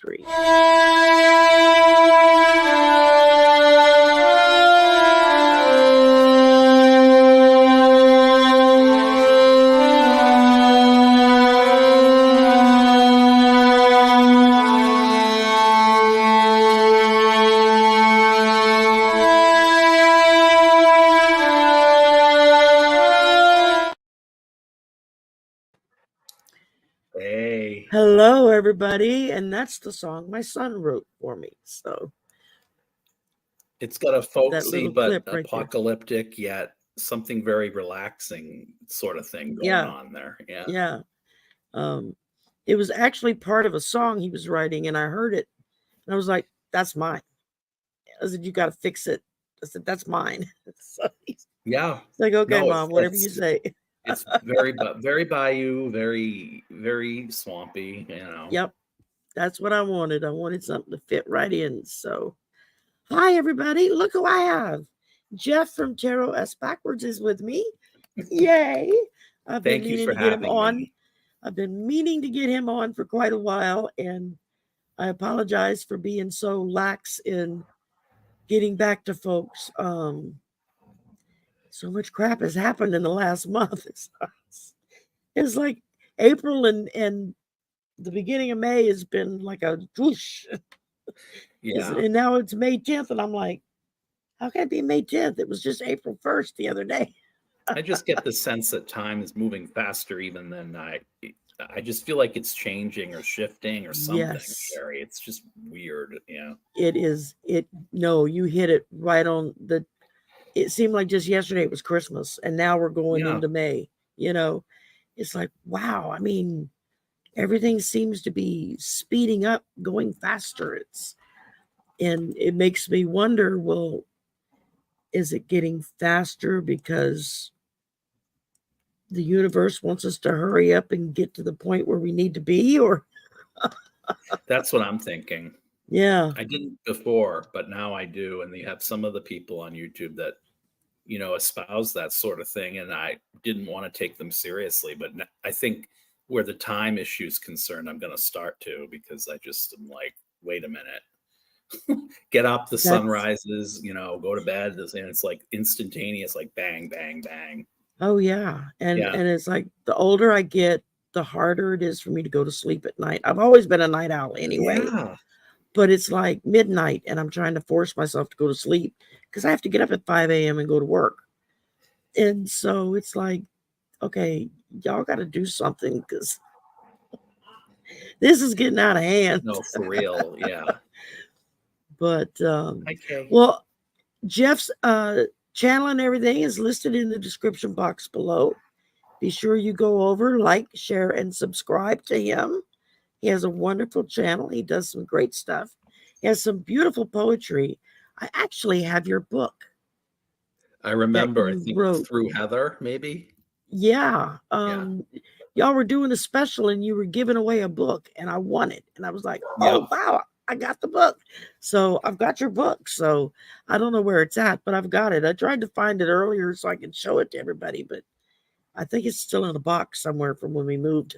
3. Hey. Hello, everybody. And that's the song my son wrote for me. So It's got a folksy but clip right apocalyptic yet something very relaxing sort of thing going on there. Yeah. It was actually part of a song he was writing, and I heard it, and I was like, that's mine. I said, you got to fix it. I said, that's mine. So he's like, okay, No, Mom, whatever you say. It's very bayou, very, very swampy, you know. Yep. That's what I wanted. I wanted something to fit right in. So, hi, everybody. Look who I have. Jeff from Tarotaskbackwords is with me. Yay. I've been meaning to get him on. I've been meaning to get him on for quite a while, and I apologize for being so lax in getting back to folks. So much crap has happened in the last month. It's like April and the beginning of May has been like a whoosh. Yeah. And now it's May 10th, and I'm like, how can it be May 10th? It was just April 1st the other day. I just get the sense that time is moving faster even than I just feel like it's changing or shifting or something, Sherry. It's just weird, yeah. It is. No, you hit it right on the. It seemed like just yesterday it was Christmas, and now we're going into May. You know, it's like, wow. I mean, everything seems to be speeding up, going faster. And it makes me wonder, well, is it getting faster because the universe wants us to hurry up and get to the point where we need to be, or? That's what I'm thinking. Yeah. I didn't before, but now I do. And they have some of the people on YouTube that, you know, espouse that sort of thing. And I didn't want to take them seriously, but I think where the time issue is concerned, I'm going to start to, because I just am like, wait a minute, get up, the sun rises, you know, go to bed. And it's like instantaneous, like bang, bang, bang. Oh, yeah. And it's like the older I get, the harder it is for me to go to sleep at night. I've always been a night owl anyway. Yeah. But it's like midnight, and I'm trying to force myself to go to sleep because I have to get up at 5 a.m. and go to work. And so it's like, okay, y'all got to do something because this is getting out of hand. No, for real. Yeah. But, well, Jeff's channel and everything is listed in the description box below. Be sure you go over, like, share, and subscribe to him. He has a wonderful channel. He does some great stuff. He has some beautiful poetry. I actually have your book. I remember, I think through Heather, maybe. Yeah. Y'all were doing a special and you were giving away a book, and I won it. And I was like, oh, wow, I got the book. So I've got your book. So I don't know where it's at, but I've got it. I tried to find it earlier so I could show it to everybody, but I think it's still in a box somewhere from when we moved.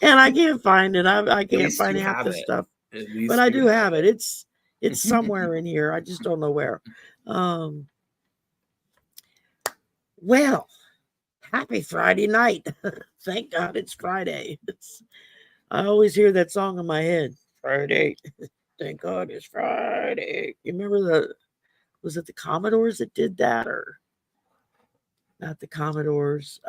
And I can't find it. I can't find half the stuff. But I do have it. It's somewhere in here. I just don't know where. Well, happy Friday night. Thank God it's Friday. I always hear that song in my head. Friday. Thank God it's Friday. You remember was it the Commodores that did that, or not the Commodores?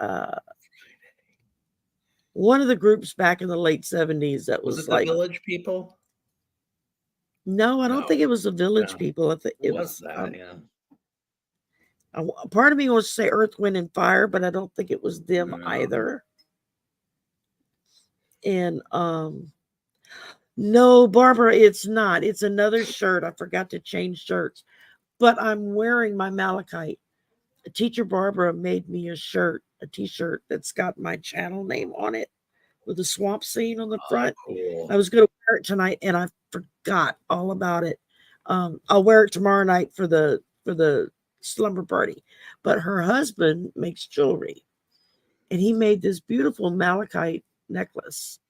One of the groups back in the late 70s that was it like the Village People? No, I don't think it was the Village People. I think it was that, yeah. Part of me wants to say Earth, Wind, and Fire, but I don't think it was them either. And no, Barbara, it's not. It's another shirt. I forgot to change shirts, but I'm wearing my malachite. Teacher Barbara made me a t-shirt that's got my channel name on it with a swamp scene on the front. Cool. I was going to wear it tonight, and I forgot all about it. I'll wear it tomorrow night for the slumber party. But her husband makes jewelry, and he made this beautiful malachite necklace.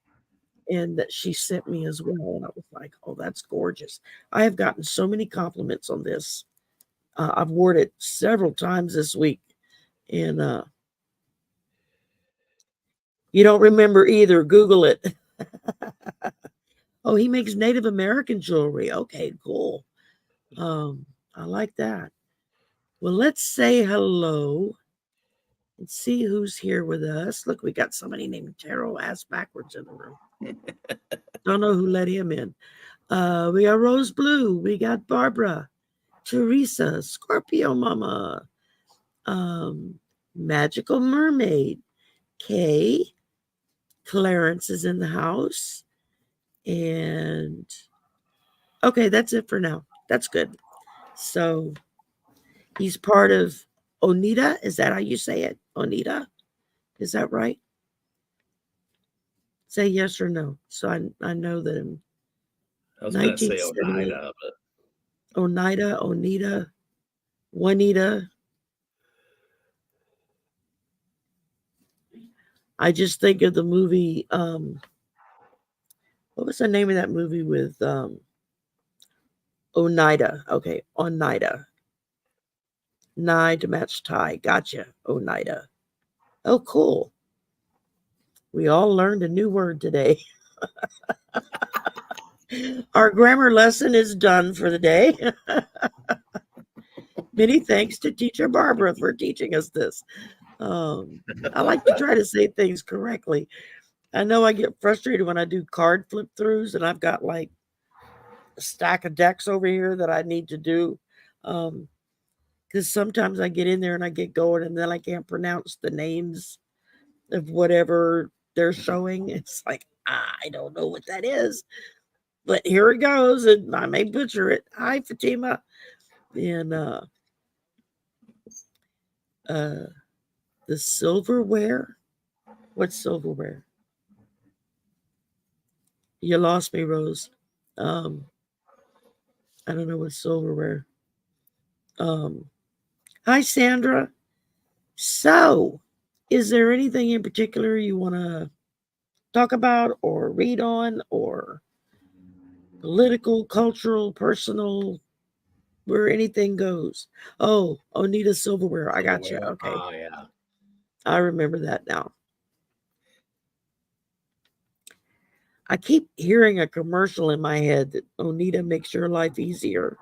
and that she sent me as well. And I was like, oh, that's gorgeous. I have gotten so many compliments on this. I've worn it several times this week. And you don't remember either. Google it. Oh, he makes Native American jewelry. Okay, cool. I like that. Well, let's say hello and see who's here with us. Look, we got somebody named Tarotaskbackwords in the room. Don't know who let him in. We got Rose Blue. We got Barbara, Teresa, Scorpio Mama, Magical Mermaid, Kay, Clarence is in the house. And okay, that's it for now. That's good. So he's part of Onita. Is that how you say it? Onita? Is that right? Say yes or no. So I know that in I was going to say Oneida, but Oneida, Onita, Juanita. I just think of the movie. What was the name of that movie with Oneida? Okay, Oneida. Nigh to match tie. Gotcha. Oneida. Oh, cool. We all learned a new word today. Our grammar lesson is done for the day. Many thanks to Teacher Barbara for teaching us this. I like to try to say things correctly. I know I get frustrated when I do card flip throughs and I've got like a stack of decks over here that I need to do. Because sometimes I get in there and I get going and then I can't pronounce the names of whatever they're showing. It's like, I don't know what that is. But here it goes, and I may butcher it. Hi, Fatima. And the silverware. What's silverware? You lost me, Rose. I don't know what's silverware. Hi, Sandra. So, is there anything in particular you want to talk about or read on, or political, cultural, personal, where anything goes? Oh, Onita Silverware. I got you. Okay. Oh, yeah. I remember that now. I keep hearing a commercial in my head that Onita makes your life easier.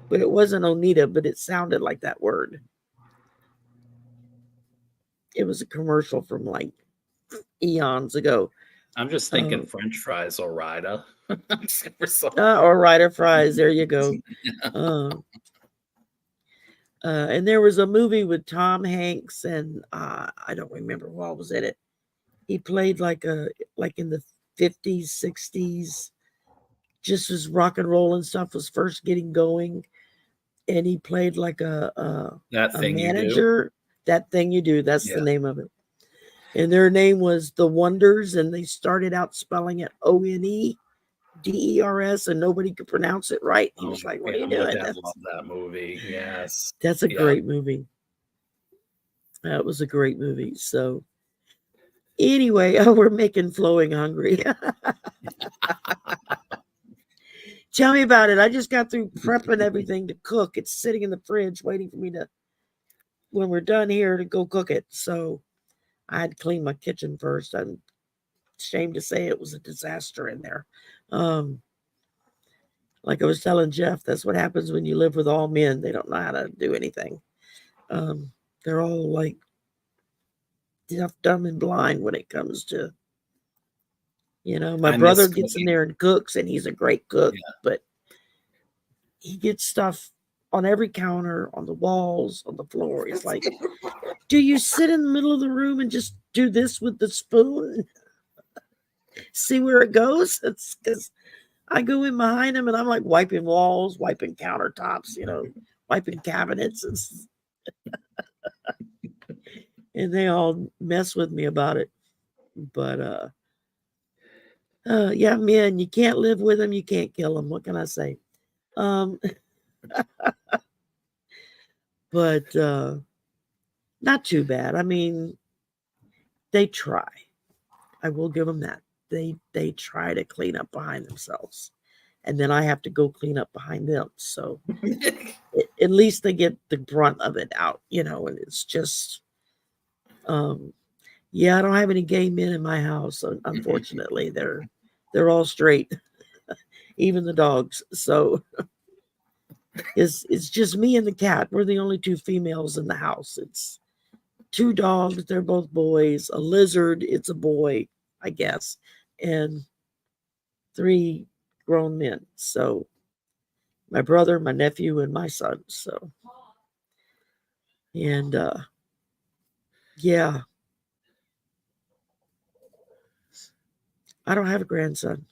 But it wasn't Onita, but it sounded like that word. It was a commercial from like eons ago. I'm just thinking French fries or Rida. Or Ryder fries. There you go. And there was a movie with Tom Hanks and I don't remember what was in it. He played like in the 50s, 60s, just as rock and roll and stuff was first getting going. And he played like a manager. That Thing You Do. That's the name of it. And their name was The Wonders, and they started out spelling it Oneders, and nobody could pronounce it right. He was like, "What are you doing?" I love that movie. Yes, that's a great movie. That was a great movie. So anyway, we're making Flowing hungry. Tell me about it. I just got through prepping everything to cook. It's sitting in the fridge waiting for me to, when we're done here, to go cook it. So I had to clean my kitchen first. I'm ashamed to say it was a disaster in there. Like I was telling Jeff, that's what happens when you live with all men. They don't know how to do anything. They're all like deaf, dumb, and blind when it comes to, my brother gets in there and cooks, and he's a great cook, but he gets stuff on every counter, on the walls, on the floor. It's like, do you sit in the middle of the room and just do this with the spoon? See where it goes? It's because I go in behind him and I'm like wiping walls, wiping countertops, wiping cabinets. And they all mess with me about it. But, yeah, men, you can't live with them. You can't kill them. What can I say? But not too bad. I mean, they try. I will give them that. they try to clean up behind themselves, and then I have to go clean up behind them. So at least they get the brunt of it out, and it's just, yeah, I don't have any gay men in my house. Unfortunately, they're all straight, even the dogs. So it's just me and the cat. We're the only two females in the house. It's 2 dogs. They're both boys. A lizard. It's a boy, I guess, and 3 grown men. So my brother, my nephew, and my son. So, and yeah, I don't have a grandson.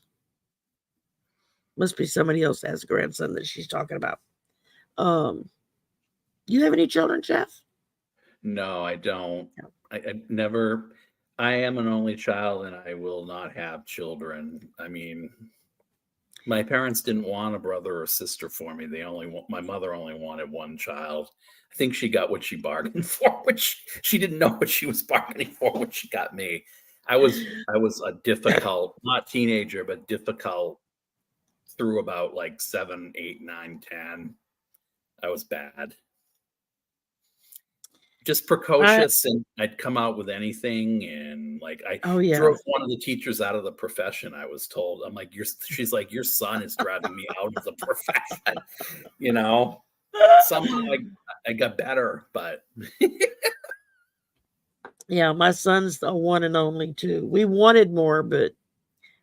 Must be somebody else that has a grandson that she's talking about. You have any children, Jeff? No, I don't. No. I never. I am an only child, and I will not have children. I mean, my parents didn't want a brother or sister for me. My mother only wanted one child. I think she got what she bargained for, which she didn't know what she was bargaining for when she got me. I was a difficult, not teenager, but difficult through about like 7, 8, 9, 10. I was bad. Just precocious, and I'd come out with anything, and like I drove one of the teachers out of the profession. I was told, I'm like, she's like, your son is driving me out of the profession. Somehow I got better, but yeah, my son's the one and only too. We wanted more, but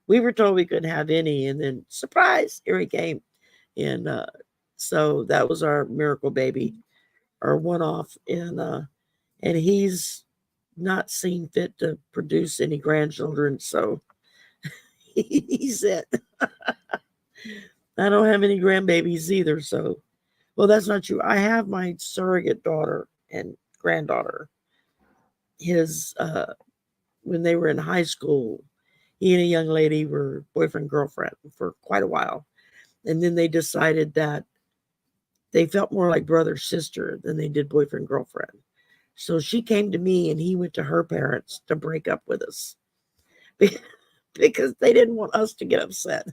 we were told we couldn't have any, and then surprise, here he came, and so that was our miracle baby, our one-off, and he's not seen fit to produce any grandchildren, so he's it. I don't have any grandbabies either, so, well, that's not true. I have my surrogate daughter and granddaughter. His, when they were in high school, he and a young lady were boyfriend, girlfriend for quite a while. And then they decided that they felt more like brother, sister than they did boyfriend, girlfriend. So she came to me and he went to her parents to break up with us because they didn't want us to get upset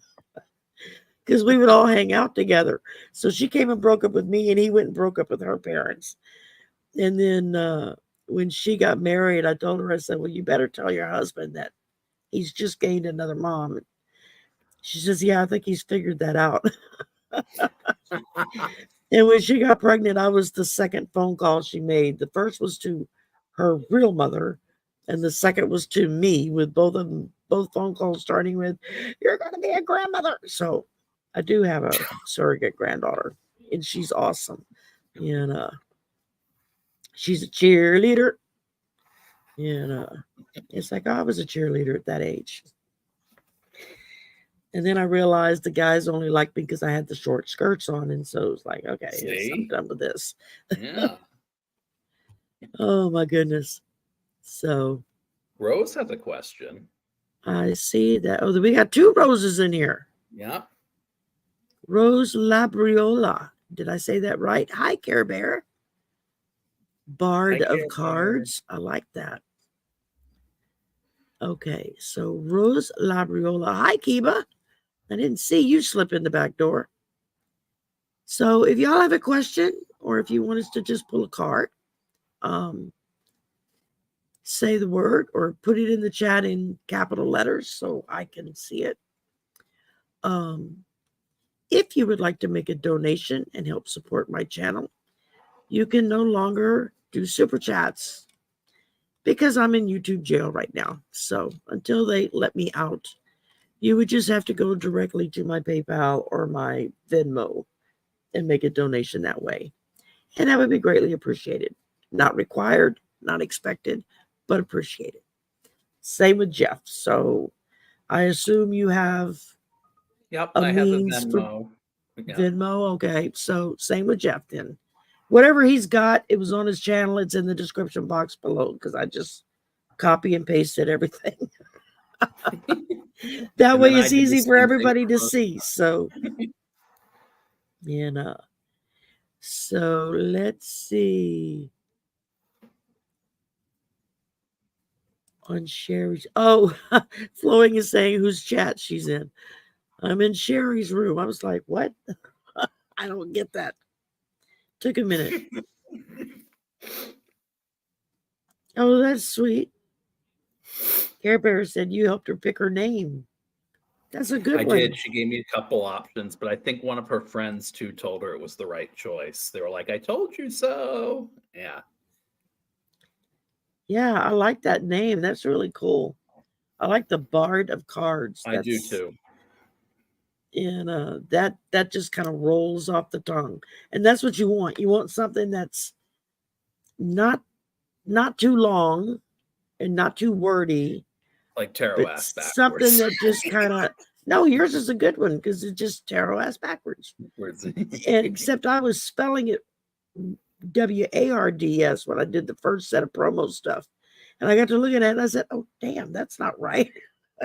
because we would all hang out together. So she came and broke up with me and he went and broke up with her parents. And then when she got married, I told her, I said, well, you better tell your husband that he's just gained another mom. She says, yeah, I think he's figured that out. And when she got pregnant, I was the second phone call she made. The first was to her real mother, and the second was to me, with both phone calls starting with, you're going to be a grandmother. So I do have a surrogate granddaughter, and she's awesome. And she's a cheerleader. And it's like, I was a cheerleader at that age. And then I realized the guys only liked me because I had the short skirts on. And so it was like, okay, yes, I'm done with this. Yeah. Oh, my goodness. So Rose has a question. I see that. Oh, we got 2 Roses in here. Yeah. Rose Labriola. Did I say that right? Hi, Care Bear. Bard of Cards. I like that. Okay, so Rose Labriola. Hi, Kiba. I didn't see you slip in the back door. So if y'all have a question, or if you want us to just pull a card, say the word or put it in the chat in capital letters so I can see it. If you would like to make a donation and help support my channel, you can no longer do super chats because I'm in YouTube jail right now. So until they let me out, you would just have to go directly to my PayPal or my Venmo and make a donation that way. And that would be greatly appreciated. Not required, not expected, but appreciated. Same with Jeff. So I assume you have I have a Venmo. Venmo, okay. So same with Jeff then. Whatever he's got, it was on his channel. It's in the description box below because I just copy and pasted everything. That way it's easy for everybody to see. So, so let's see. On Sherry's. Oh, Flowing is saying whose chat she's in. I'm in Sherry's room. I was like, what? I don't get that. Took a minute. Oh, that's sweet. Care Bear said you helped her pick her name. That's a good one. I did. She gave me a couple options, but I think one of her friends too told her it was the right choice. They were like, I told you so. Yeah. Yeah, I like that name. That's really cool. I like the Bard of Cards. I do too. And that just kind of rolls off the tongue. And that's what you want. You want something that's not too long and not too wordy. Like tarot ass backwards. Something that just kind of no, yours is a good one because it's just tarot ass backwards. And except I was spelling it WARDS when I did the first set of promo stuff. And I got to look at it and I said, oh damn, that's not right.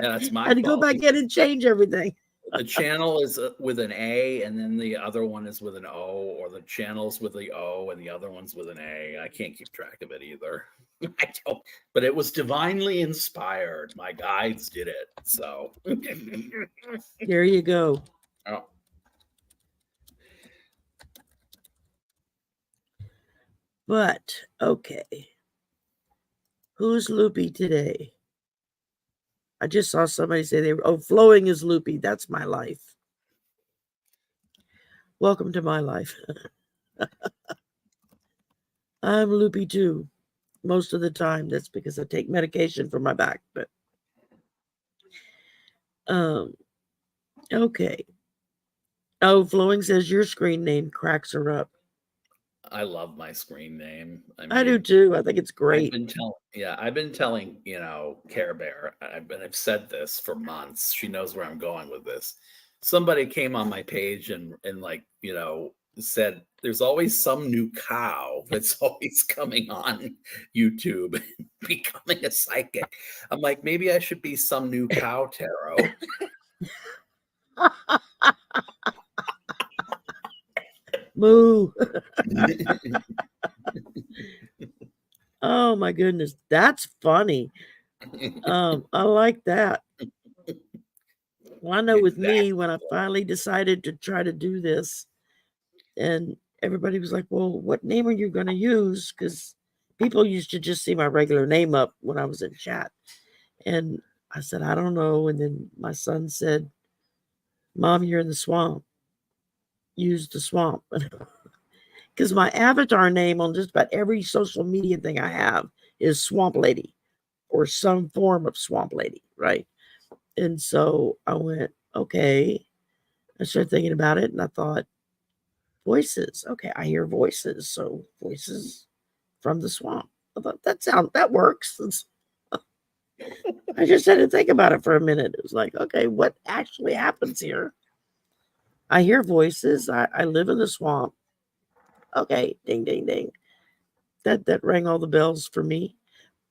Yeah, that's my I had to go back in and change everything. The channel is with an A, and then the other one is with an O, or the channel's with the O, and the other one's with an A. I can't keep track of it either. I don't, but it was divinely inspired. My guides did it, so there you go. Oh. But okay, who's loopy today? I just saw somebody say they were, Flowing is loopy. That's my life. Welcome to my life. I'm loopy too. Most of the time. That's because I take medication for my back. But okay. Oh, Flowing says your screen name cracks her up. I love my screen name. I do too. I think it's great. I've been telling, Care Bear, I've said this for months. She knows where I'm going with this. Somebody came on my page and said there's always some new cow that's always coming on YouTube and becoming a psychic. I'm like, maybe I should be some new cow tarot. Moo. Oh my goodness, that's funny. I like that. Well, I know with me, when I finally decided to try to do this, and everybody was like, well, what name are you going to use? Because people used to just see my regular name up when I was in chat. And I said, I don't know. And then my son said, Mom, you're in the swamp. Use the swamp. Because my avatar name on just about every social media thing I have is Swamp Lady or some form of Swamp Lady, right? And so I went, okay. I started thinking about it and I thought, voices. Okay, I hear voices. So voices from the swamp. I thought that works. I just had to think about it for a minute. It was like, okay, what actually happens here? I hear voices. I live in the swamp. Okay, ding, ding, ding. That rang all the bells for me.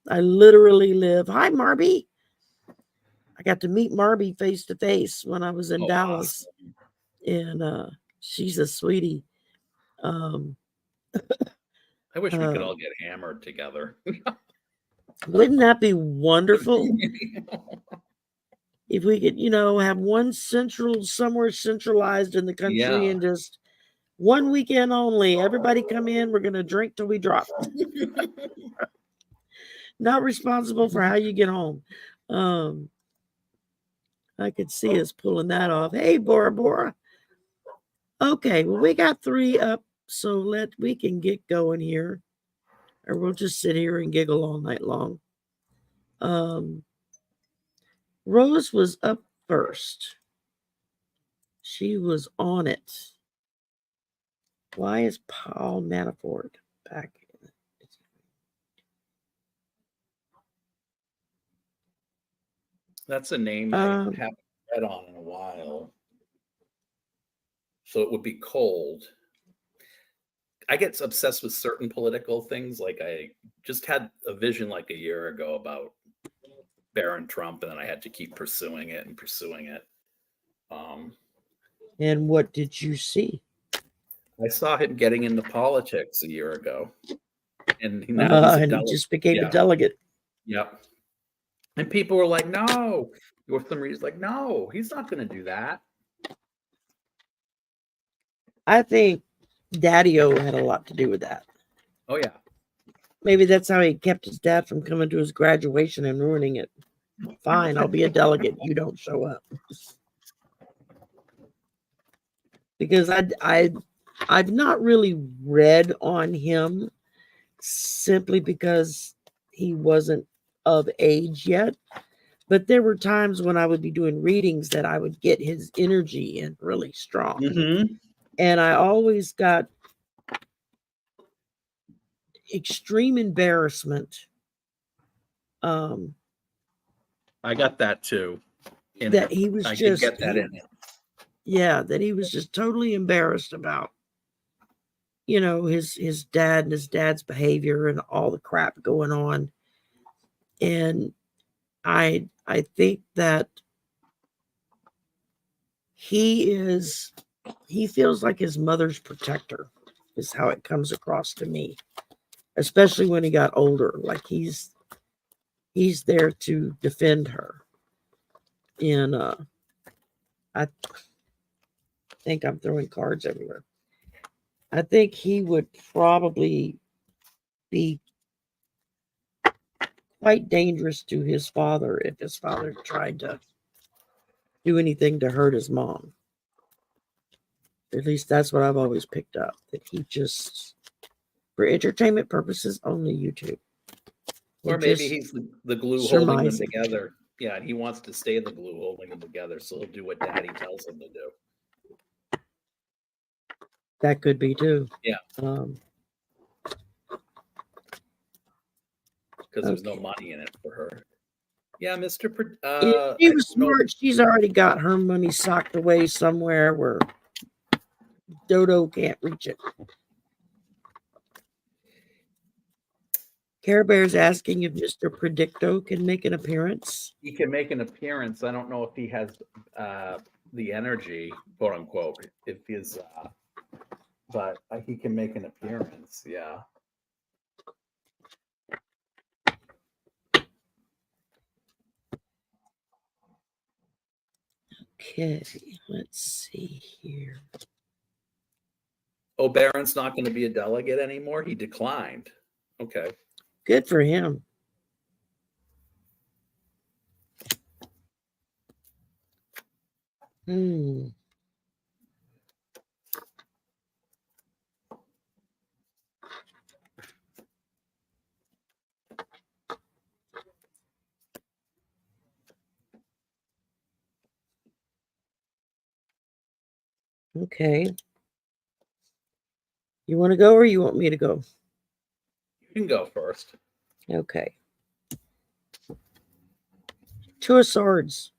I literally live. Hi, Marby. I got to meet Marby face to face when I was in Dallas. Awesome. And she's a sweetie. I wish we could all get hammered together. Wouldn't that be wonderful? If we could, have one somewhere centralized in the country and just one weekend only. Everybody come in. We're going to drink till we drop. Not responsible for how you get home. I could see us pulling that off. Hey, Bora Bora. Okay, well, we got 3 up, so we can get going here. Or we'll just sit here and giggle all night long. Rose was up first. She was on it. Why is Paul Manafort back? That's a name I haven't read on in a while. So it would be cold. I get obsessed with certain political things. Like I just had a vision like a year ago about Baron Trump, and then I had to keep pursuing it. And what did you see? I saw him getting into politics a year ago, and now he's a delegate. He just became a delegate. Yep. And people were like, no. Or some reason, like, no, he's not going to do that. I think Daddy-O had a lot to do with that. Oh, yeah. Maybe that's how he kept his dad from coming to his graduation and ruining it. Fine, I'll be a delegate. You don't show up. Because I've not really read on him simply because he wasn't of age yet. But there were times when I would be doing readings that I would get his energy in really strong. Mm-hmm. And I always got extreme embarrassment. I got that too. That he was I just could get that in it. Yeah, that he was just totally embarrassed about, his dad and his dad's behavior and all the crap going on. And I think that he feels like his mother's protector is how it comes across to me, especially when he got older. Like he's there to defend her. And I think I'm throwing cards everywhere. I think he would probably be quite dangerous to his father if his father tried to do anything to hurt his mom. At least that's what I've always picked up. That he just, for entertainment purposes, only YouTube. Or maybe he's the glue holding them together. Yeah, and he wants to stay the glue holding them together, so he'll do what Daddy tells him to do. That could be too. Yeah. Because there's no money in it for her. Yeah, Mr. If she was smart, she's already got her money socked away somewhere where Dodo can't reach it. Care Bear's asking if Mr. Predicto can make an appearance. He can make an appearance. I don't know if he has the energy, quote unquote, if he's, but he can make an appearance. Yeah. Okay, let's see here. Oh, Barron's not going to be a delegate anymore? He declined. Okay. Good for him. Okay. You want to go or you want me to go? You can go first. Okay. Two of Swords.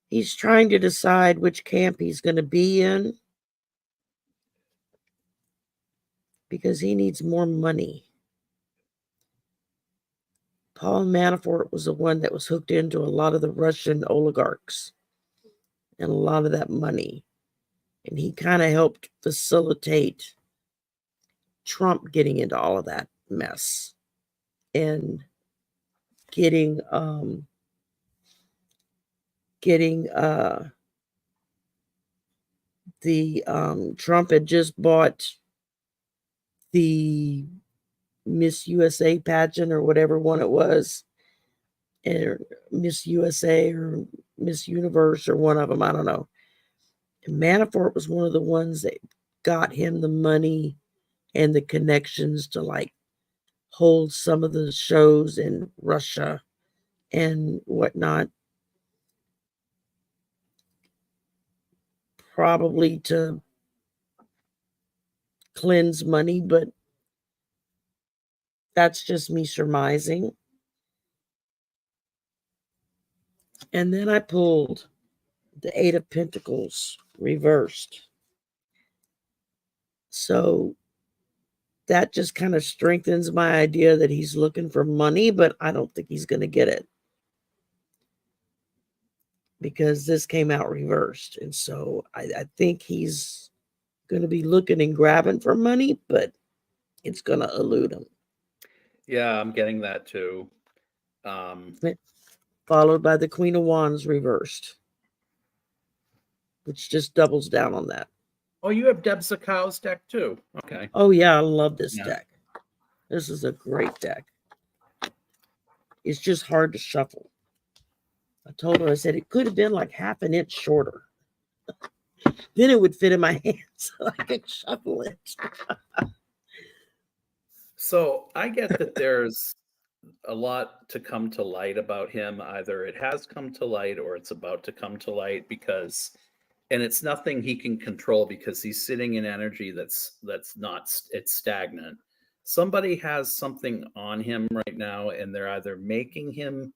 He's trying to decide which camp he's going to be in because he needs more money. Paul Manafort was the one that was hooked into a lot of the Russian oligarchs and a lot of that money. And he kind of helped facilitate Trump getting into all of that mess and getting Trump had just bought the Miss USA pageant or whatever one it was, or Miss USA or Miss Universe or one of them, I don't know. And Manafort was one of the ones that got him the money and the connections to like hold some of the shows in Russia and whatnot. Probably to cleanse money, but that's just me surmising. And then I pulled the Eight of Pentacles reversed. So that just kind of strengthens my idea that he's looking for money, but I don't think he's going to get it because this came out reversed. And so I think he's going to be looking and grabbing for money, but it's going to elude him. Yeah, I'm getting that too. Followed by the Queen of Wands reversed, which just doubles down on that. Oh, you have Deb Zakow's deck too. Okay. Oh yeah, I love this deck. This is a great deck. It's just hard to shuffle. I told her, I said, it could have been like half an inch shorter. Then it would fit in my hands so I could shuffle it. So I get that there's a lot to come to light about him. Either it has come to light or it's about to come to light, because, and it's nothing he can control because he's sitting in energy that's not, it's stagnant. Somebody has something on him right now, and they're either making him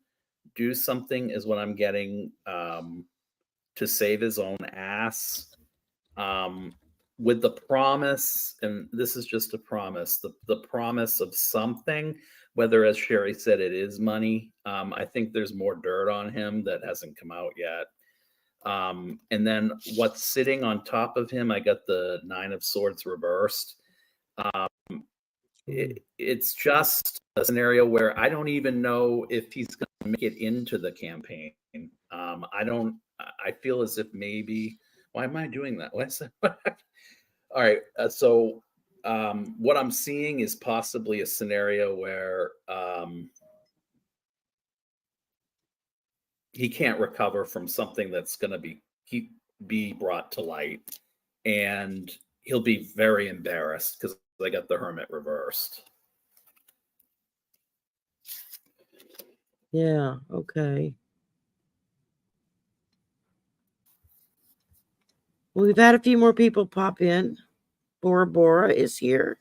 do something, is what I'm getting, to save his own ass, with the promise, and this is just a promise, the promise of something, whether, as Sherry said, it is money. I think there's more dirt on him that hasn't come out yet. And then what's sitting on top of him, I got the Nine of Swords reversed. It's just a scenario where I don't even know if he's going to make it into the campaign. I feel as if maybe, why am I doing that? All right. So what I'm seeing is possibly a scenario where he can't recover from something that's going to be brought to light, and he'll be very embarrassed because I got the Hermit reversed. Yeah, okay. Well, we've had a few more people pop in. Bora Bora is here.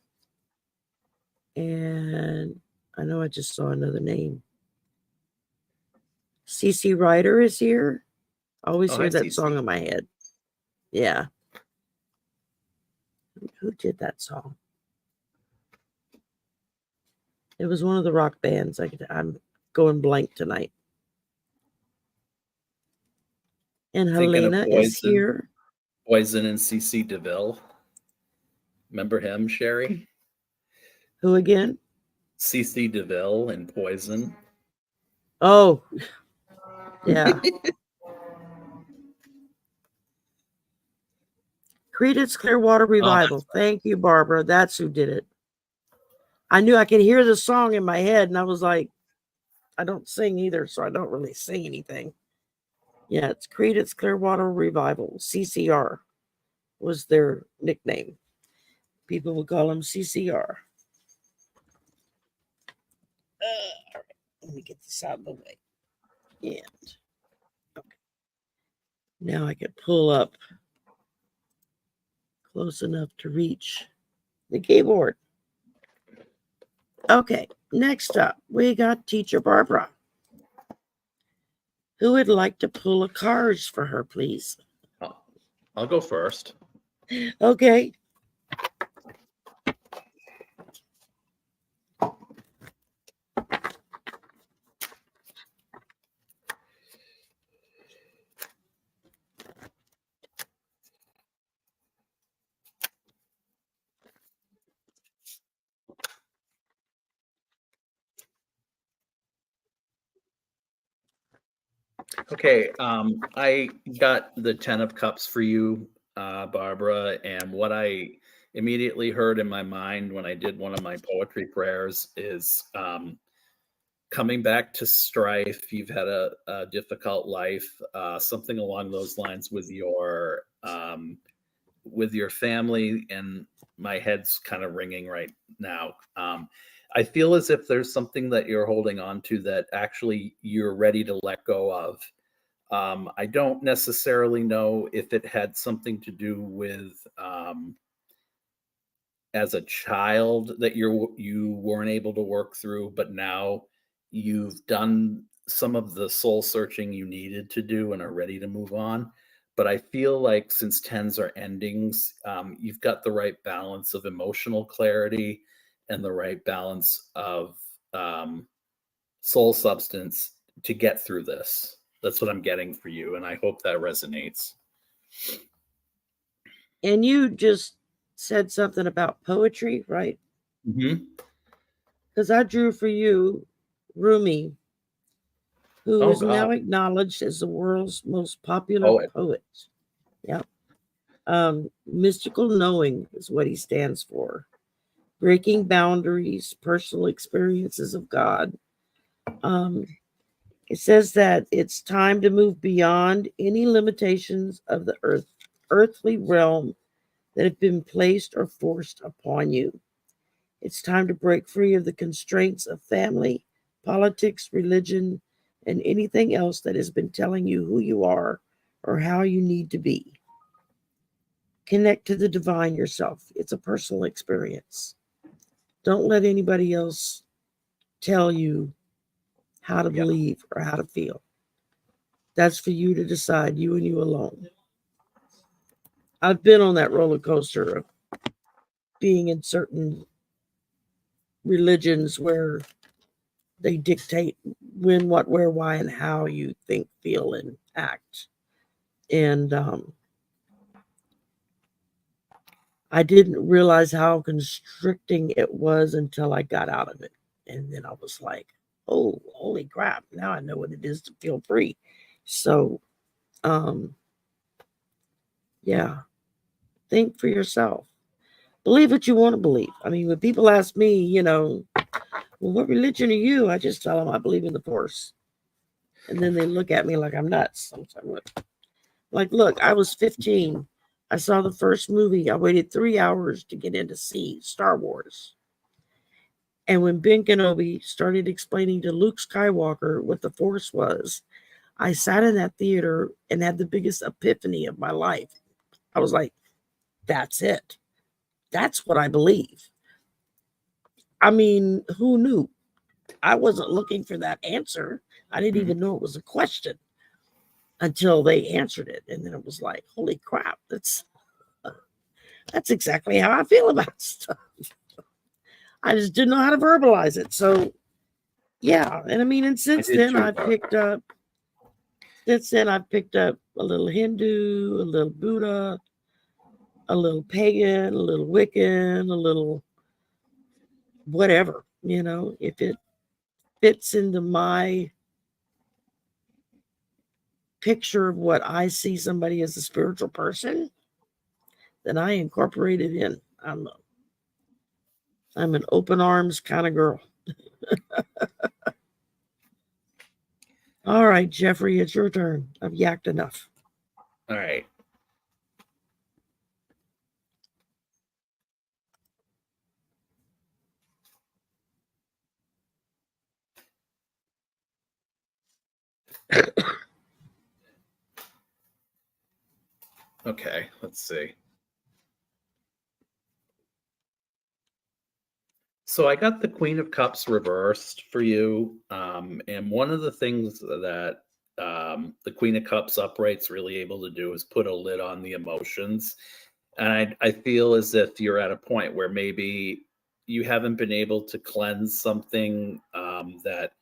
And I know I just saw another name. CC Ryder is here. I always hear that song in my head. Yeah. Who did that song? It was one of the rock bands. I'm going blank tonight. And Helena is here. Poison and CC DeVille. Remember him, Sherry? Who again? CC DeVille and Poison. Oh, yeah. Creedence Clearwater Revival. Thank you, Barbara. That's who did it. I knew I could hear the song in my head, and I was like, I don't sing either, so I don't really sing anything. Yeah, it's Creedence Clearwater Revival. CCR was their nickname. People would call them CCR. All right, let me get this out of the way. And okay, now I can pull up close enough to reach the keyboard. Okay, next up, we got Teacher Barbara. Who would like to pull a cards for her, please? I'll go first. Okay. Okay, I got the 10 of Cups for you, Barbara, and what I immediately heard in my mind when I did one of my poetry prayers is coming back to strife. You've had a difficult life, something along those lines with your family, and my head's kind of ringing right now. I feel as if there's something that you're holding on to that actually you're ready to let go of. I don't necessarily know if it had something to do with as a child that you weren't able to work through, but now you've done some of the soul searching you needed to do and are ready to move on. But I feel like since 10s are endings, you've got the right balance of emotional clarity and the right balance of soul substance to get through this. That's what I'm getting for you, and I hope that resonates. And you just said something about poetry, right? Mm-hmm. Because I drew for you Rumi who is now acknowledged as the world's most popular poet. Yep. Mystical knowing is what he stands for. Breaking boundaries, personal experiences of God. It says that it's time to move beyond any limitations of the earthly realm that have been placed or forced upon you. It's time to break free of the constraints of family, politics, religion, and anything else that has been telling you who you are or how you need to be. Connect to the divine yourself. It's a personal experience. Don't let anybody else tell you how to believe or how to feel. That's for you to decide, you and you alone. I've been on that roller coaster of being in certain religions where they dictate when, what, where, why, and how you think, feel, and act. And I didn't realize how constricting it was until I got out of it. And then I was like, oh, holy crap. Now I know what it is to feel free. So, yeah, think for yourself. Believe what you want to believe. I mean, when people ask me, well, what religion are you? I just tell them I believe in the Force. And then they look at me like I'm nuts. Like, look, I was 15. I saw the first movie. I waited 3 hours to get in to see Star Wars. And when Ben Kenobi started explaining to Luke Skywalker what the Force was, I sat in that theater and had the biggest epiphany of my life. I was like, that's it. That's what I believe. I mean, who knew? I wasn't looking for that answer. I didn't even know it was a question until they answered it. And then it was like, holy crap, that's exactly how I feel about stuff. I just didn't know how to verbalize it. So, yeah. And I mean, and since then I've picked up a little Hindu, a little Buddha, a little pagan, a little Wiccan, a little whatever, if it fits into my picture of what I see somebody as a spiritual person, then I incorporate it in. I'm an open arms kind of girl. All right, Jeffrey, it's your turn. I've yacked enough. All right. Okay, let's see. So I got the Queen of Cups reversed for you. And one of the things that the Queen of Cups upright's really able to do is put a lid on the emotions. And I feel as if you're at a point where maybe you haven't been able to cleanse something that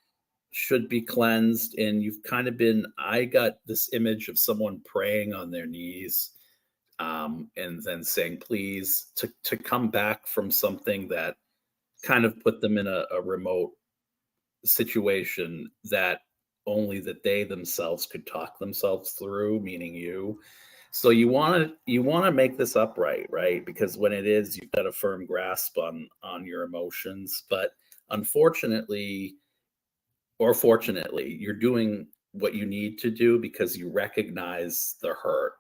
should be cleansed. And you've kind of I got this image of someone praying on their knees and then saying, please, to come back from something that kind of put them in a remote situation that only that they themselves could talk themselves through, meaning you. So you want to make this upright, right? Because when it is, you've got a firm grasp on your emotions. But unfortunately, or fortunately, you're doing what you need to do because you recognize the hurt.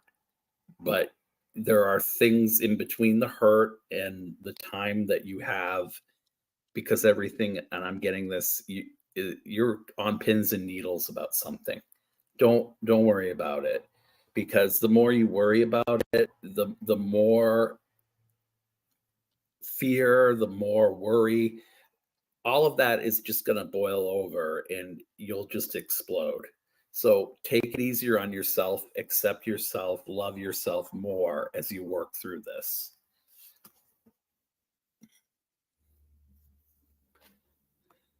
But there are things in between the hurt and the time that you have, because everything, and I'm getting this, you're on pins and needles about something. Don't worry about it, because the more you worry about it, the more fear, the more worry, all of that is just going to boil over and you'll just explode. So take it easier on yourself, accept yourself, love yourself more as you work through this.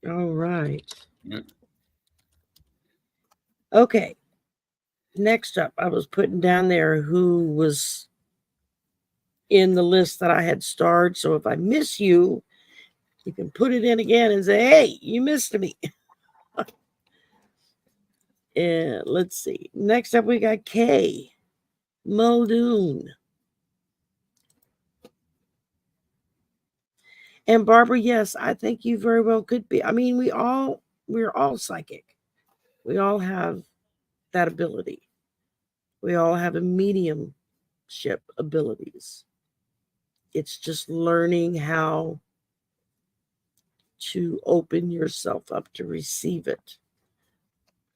All right. Yeah. Okay. Next up, I was putting down there who was in the list that I had starred. So if I miss you, you can put it in again and say, hey, you missed me. And let's see. Next up, we got K. Muldoon. And Barbara, yes, I think you very well could be. I mean, we're all psychic. We all have that ability. We all have a mediumship abilities. It's just learning how to open yourself up to receive it.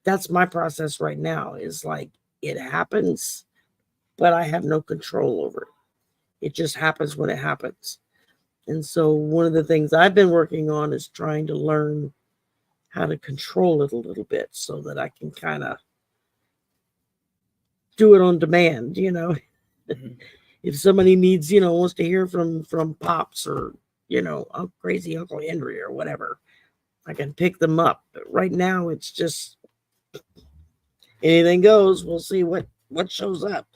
That's my process right now, is like it happens, but I have no control over it. It just happens when it happens. And so one of the things I've been working on is trying to learn how to control it a little bit so that I can kind of do it on demand, you know. Mm-hmm. If somebody needs, wants to hear from Pops or, crazy Uncle Henry or whatever, I can pick them up. But right now it's just anything goes. We'll see what shows up.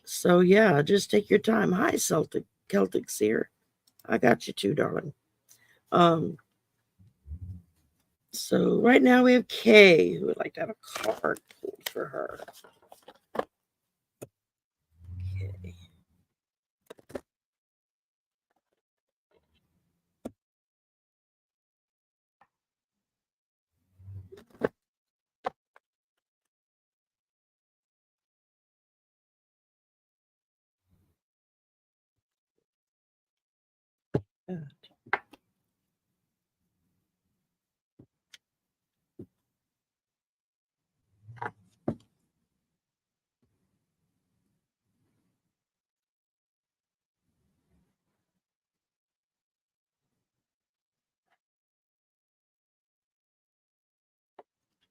So yeah, just take your time. Hi, Celtic Seer. I got you too, darling. So right now we have Kay, who would like to have a card pulled for her. Okay.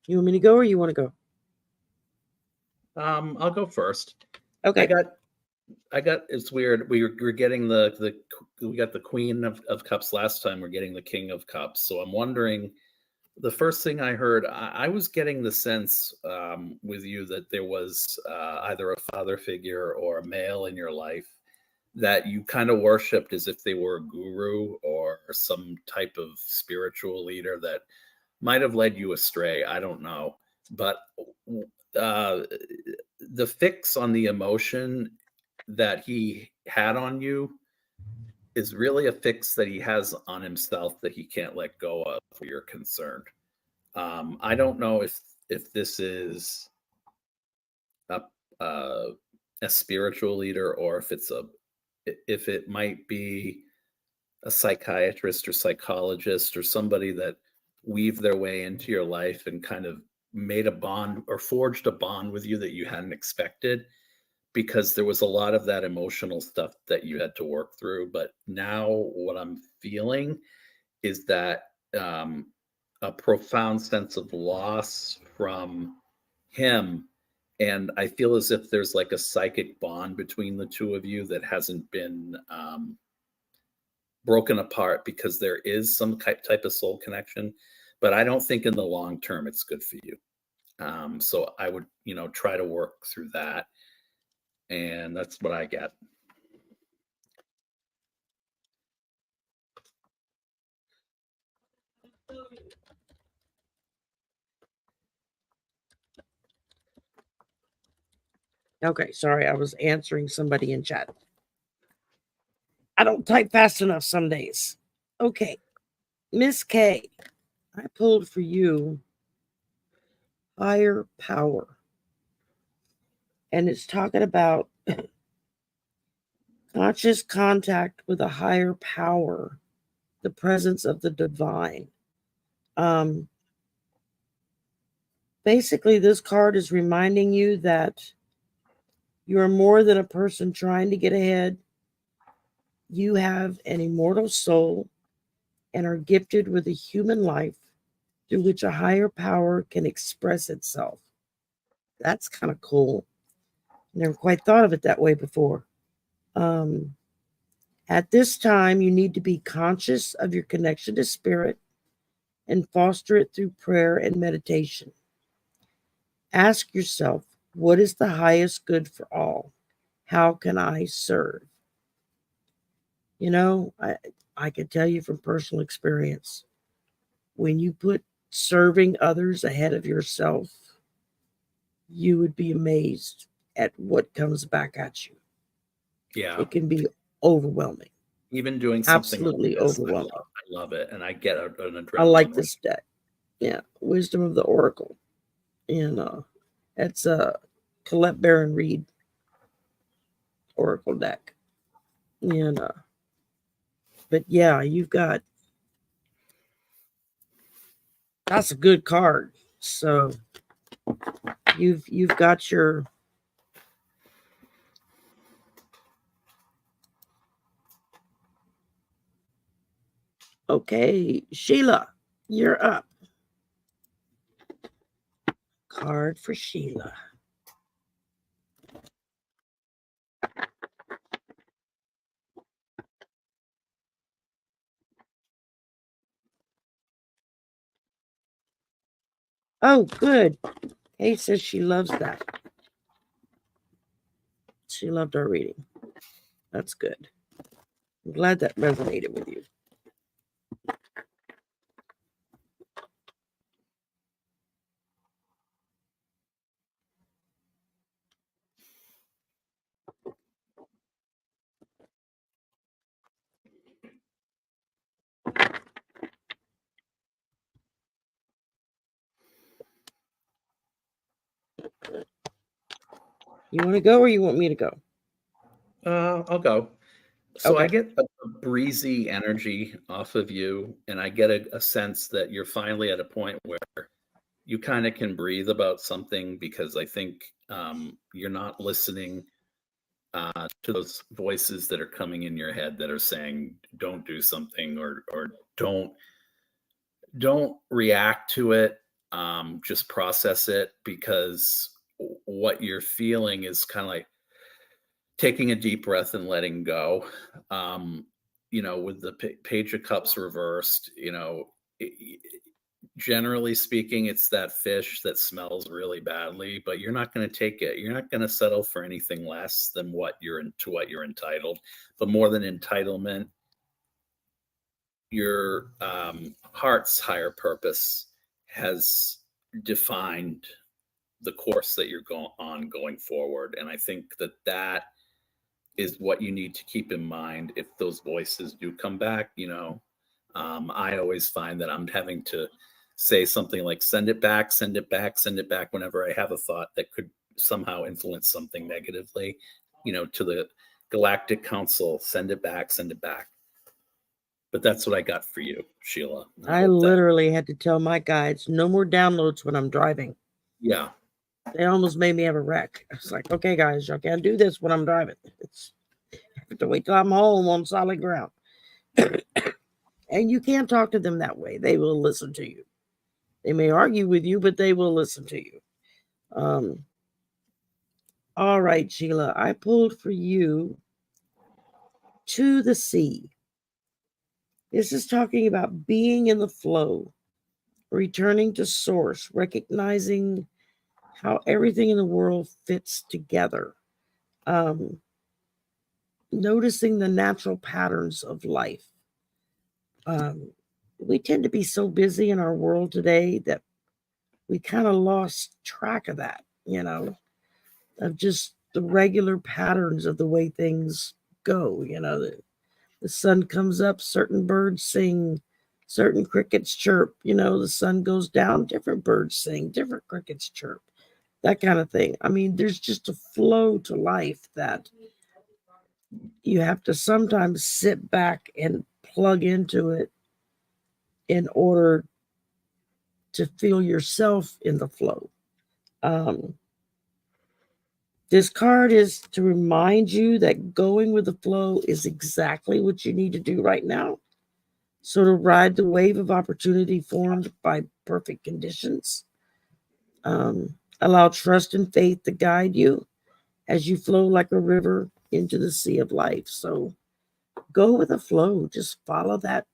You want me to go or you want to go? I'll go first. Okay. I got. It's weird. We're getting we got the Queen of Cups last time. We're getting the King of Cups. So I'm wondering. The first thing I heard, I was getting the sense with you that there was either a father figure or a male in your life that you kind of worshipped as if they were a guru or some type of spiritual leader that might have led you astray. I don't know. But the fix on the emotion that he had on you is really a fix that he has on himself that he can't let go of where you're concerned. I don't know if this is a spiritual leader or if it might be a psychiatrist or psychologist or somebody that weaved their way into your life and kind of made a bond or forged a bond with you that you hadn't expected, because there was a lot of that emotional stuff that you had to work through. But now what I'm feeling is that a profound sense of loss from him. And I feel as if there's like a psychic bond between the two of you that hasn't been broken apart, because there is some type of soul connection. But I don't think in the long term it's good for you. So I would, try to work through that. And that's what I get. Okay, sorry, I was answering somebody in chat. I don't type fast enough some days. Okay, Miss K, I pulled for you higher power. And it's talking about conscious contact with a higher power, the presence of the divine. Basically, this card is reminding you that you are more than a person trying to get ahead. You have an immortal soul and are gifted with a human life through which a higher power can express itself. That's kind of cool. Never quite thought of it that way before. At this time, you need to be conscious of your connection to spirit and foster it through prayer and meditation. Ask yourself, what is the highest good for all? How can I serve? I can tell you from personal experience, when you put serving others ahead of yourself, you would be amazed at what comes back at you. Yeah. It can be overwhelming. Even doing something absolutely like this, overwhelming. I love it. And I get an adrenaline. I like this deck. Yeah. Wisdom of the Oracle. And it's a Colette Baron Reed Oracle deck. And but yeah, that's a good card. So you've got your okay, Sheila, you're up. Card for Sheila. Oh, good. Kate says she loves that. She loved our reading. That's good. I'm glad that resonated with you. You want to go or you want me to go? I'll go. So Okay. I get a breezy energy off of you, and I get a sense that you're finally at a point where you kind of can breathe about something, because I think you're not listening to those voices that are coming in your head that are saying don't do something, or don't react to it. Just process it, because what you're feeling is kind of like taking a deep breath and letting go. With the Page of Cups reversed, generally speaking, it's that fish that smells really badly, but you're not going to take it. You're not going to settle for anything less than what you're entitled. But more than entitlement, your heart's higher purpose has defined the course that you're going forward. And I think that is what you need to keep in mind if those voices do come back. I always find that I'm having to say something like send it back, send it back, send it back whenever I have a thought that could somehow influence something negatively, to the Galactic Council, send it back, send it back. But that's what I got for you, Sheila. I literally had to tell my guides no more downloads when I'm driving. Yeah. They almost made me have a wreck. I was like, okay, guys, y'all can't do this when I'm driving. I have to wait till I'm home on solid ground. And you can't talk to them that way. They will listen to you. They may argue with you, but they will listen to you. All right, Sheila, I pulled for you To the Sea. This is talking about being in the flow, returning to source, recognizing how everything in the world fits together. Noticing the natural patterns of life. We tend to be so busy in our world today that we kind of lost track of that, of just the regular patterns of the way things go. The sun comes up, certain birds sing, certain crickets chirp. The sun goes down, different birds sing, different crickets chirp, that kind of thing. I mean, there's just a flow to life that you have to sometimes sit back and plug into it in order to feel yourself in the flow. This card is to remind you that going with the flow is exactly what you need to do right now. So to ride the wave of opportunity formed by perfect conditions, allow trust and faith to guide you as you flow like a river into the sea of life. So go with the flow. Just follow that.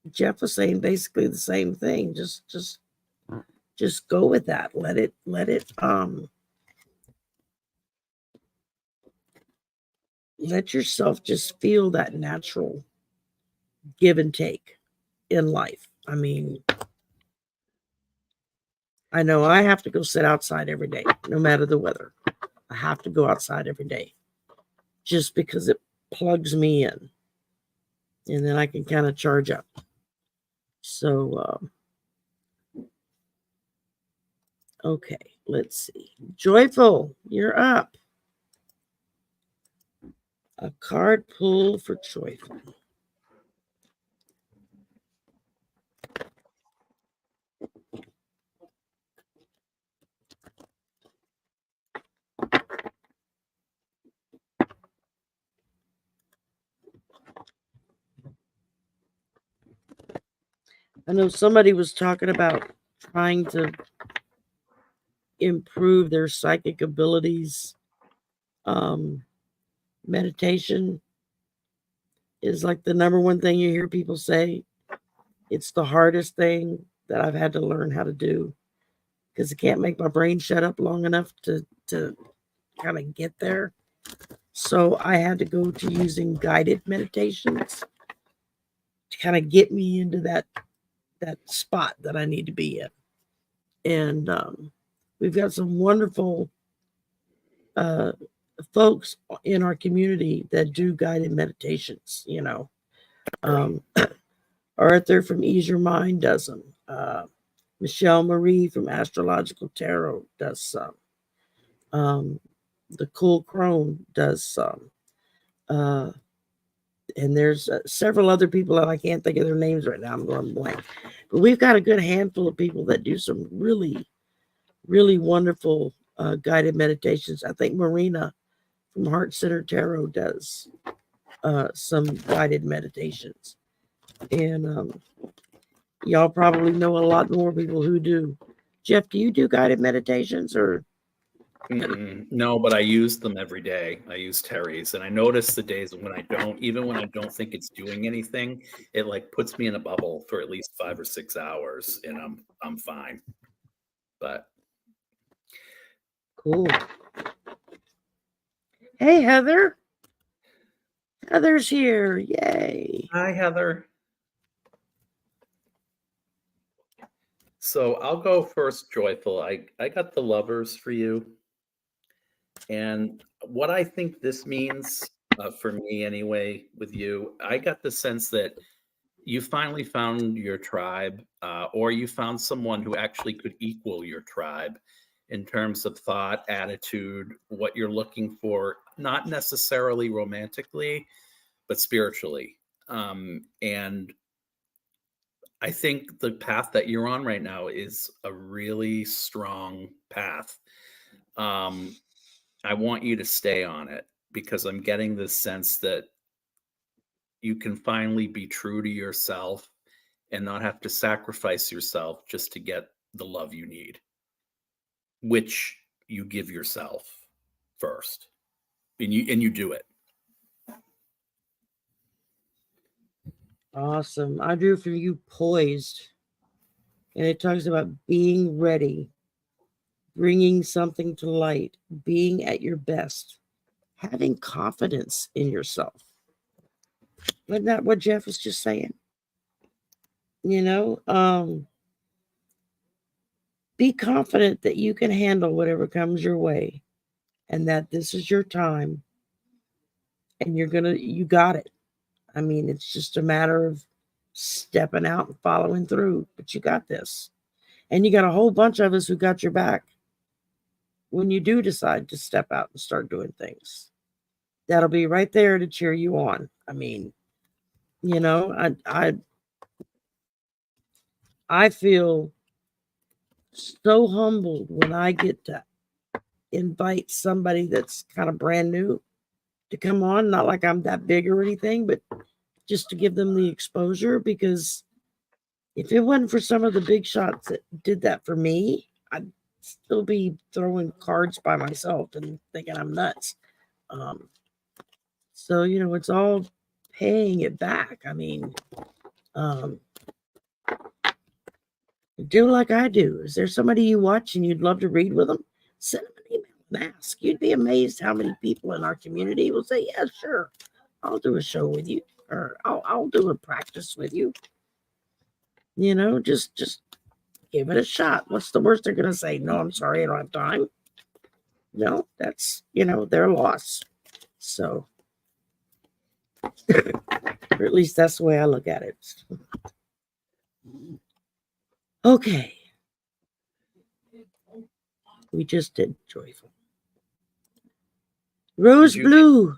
Jeff was saying basically the same thing. Just go with that. Let it let yourself just feel that natural give and take in life. I mean, I know I have to go sit outside every day, no matter the weather. I have to go outside every day just because it plugs me in. And then I can kind of charge up. So, okay, let's see. Joyful, you're up. A card pull for Joyful. I know somebody was talking about trying to improve their psychic abilities. Meditation is like the number one thing you hear people say. It's the hardest thing that I've had to learn how to do because I can't make my brain shut up long enough to kind of get there. So I had to go to using guided meditations to kind of get me into that spot that I need to be in. And we've got some wonderful folks in our community that do guided meditations, you know. Arthur from Ease Your Mind does them. Michelle Marie from Astrological Tarot does some. The Cool Crone does some. And there's several other people that I can't think of their names right now. I'm going blank. But we've got a good handful of people that do some really, really wonderful guided meditations. I think Marina from Heart Center Tarot does some guided meditations. And y'all probably know a lot more people who do. Jeff, do you do guided meditations or? No, but I use them every day. I use Terry's, and I notice the days when I don't, even when I don't think it's doing anything, it like puts me in a bubble for at least 5 or 6 hours, and I'm fine. But cool. Hey, Heather. Heather's here. Yay. Hi, Heather. So I'll go first, Joyful. I got the Lovers for you. And what I think this means for me anyway with you, I got the sense that you finally found your tribe, or you found someone who actually could equal your tribe in terms of thought, attitude, what you're looking for, not necessarily romantically, but spiritually. And I think the path that you're on right now is a really strong path. I want you to stay on it because I'm getting this sense that you can finally be true to yourself and not have to sacrifice yourself just to get the love you need, which you give yourself first, and you do it. Awesome. I drew for you Poised, and it talks about being ready, bringing something to light, being at your best, having confidence in yourself. Isn't that what Jeff was just saying? You know, be confident that you can handle whatever comes your way and that this is your time and you got it. I mean, it's just a matter of stepping out and following through, but you got this. And you got a whole bunch of us who got your back when you do decide to step out and start doing things. That'll be right there to cheer you on. I mean, you know, I feel so humbled when I get to invite somebody that's kind of brand new to come on. Not like I'm that big or anything, but just to give them the exposure, because if it wasn't for some of the big shots that did that for me, I'd still be throwing cards by myself and thinking I'm nuts. So, you know, it's all paying it back. I mean, do like I do. Is there somebody you watch and you'd love to read with them? Send them an email and ask. You'd be amazed how many people in our community will say, yeah, sure, I'll do a show with you, or I'll do a practice with you. You know, just give it a shot. What's the worst they're going to say? No, I'm sorry, I don't have time. No, that's, their loss. So, or at least that's the way I look at it. Okay. We just did joyful. Rose blue.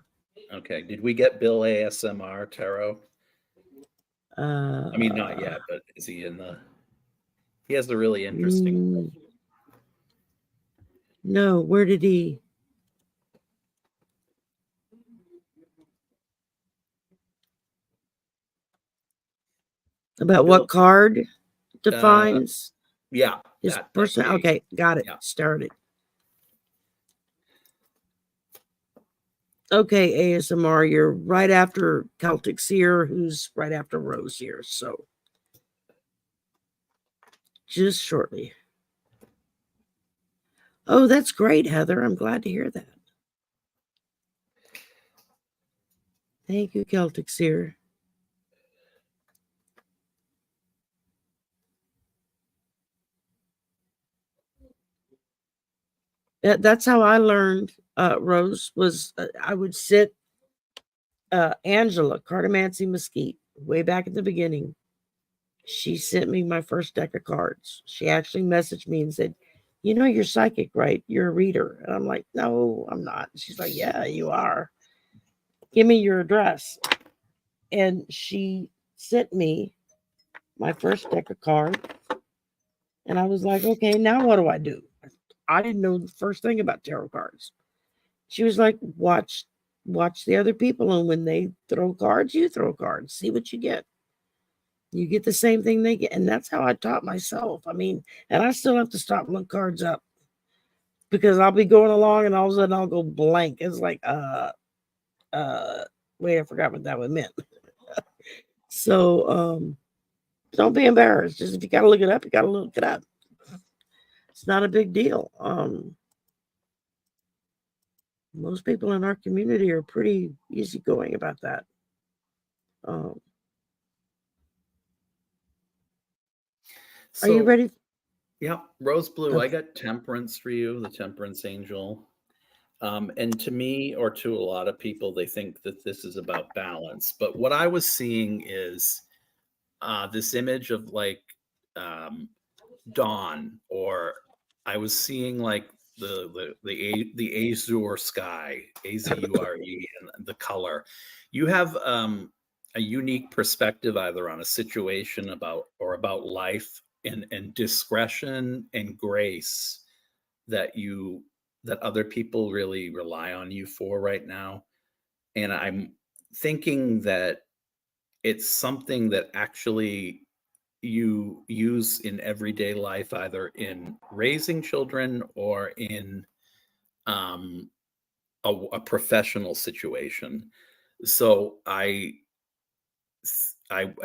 Okay. Did we get Bill ASMR tarot? I mean, not yet, but is he in the... He has a really interesting... No, where did he... About Bill, what card defines? Yeah. His person. Okay, got it. Yeah. Started. Okay, ASMR, you're right after Celtic Seer, who's right after Rose here. So just shortly. Oh, that's great, Heather. I'm glad to hear that. Thank you, Celtic Seer. That's how I learned, Rose, was I would sit, Angela, Cartomancy Mesquite, way back at the beginning. She sent me my first deck of cards. She actually messaged me and said, you're psychic, right? You're a reader. And I'm like, no, I'm not. She's like, yeah, you are. Give me your address. And she sent me my first deck of cards. And I was like, okay, now what do I do? I didn't know the first thing about tarot cards. She was like, watch the other people. And when they throw cards, you throw cards. See what you get. You get the same thing they get. And that's how I taught myself. I mean, and I still have to stop and look cards up because I'll be going along and all of a sudden I'll go blank. It's like, wait, I forgot what that one meant. So, don't be embarrassed. Just if you got to look it up, you got to look it up. It's not a big deal. Most people in our community are pretty easygoing about that. So, are you ready? Yeah, Rose Blue. Okay. I got Temperance for you, the Temperance Angel. And to me, or to a lot of people, they think that this is about balance. But what I was seeing is this image of like dawn, or I was seeing like the azure sky, Azure, and the color. You have a unique perspective either on a situation about life, and discretion and grace that other people really rely on you for right now. And I'm thinking that it's something that actually you use in everyday life, either in raising children or in a professional situation. So I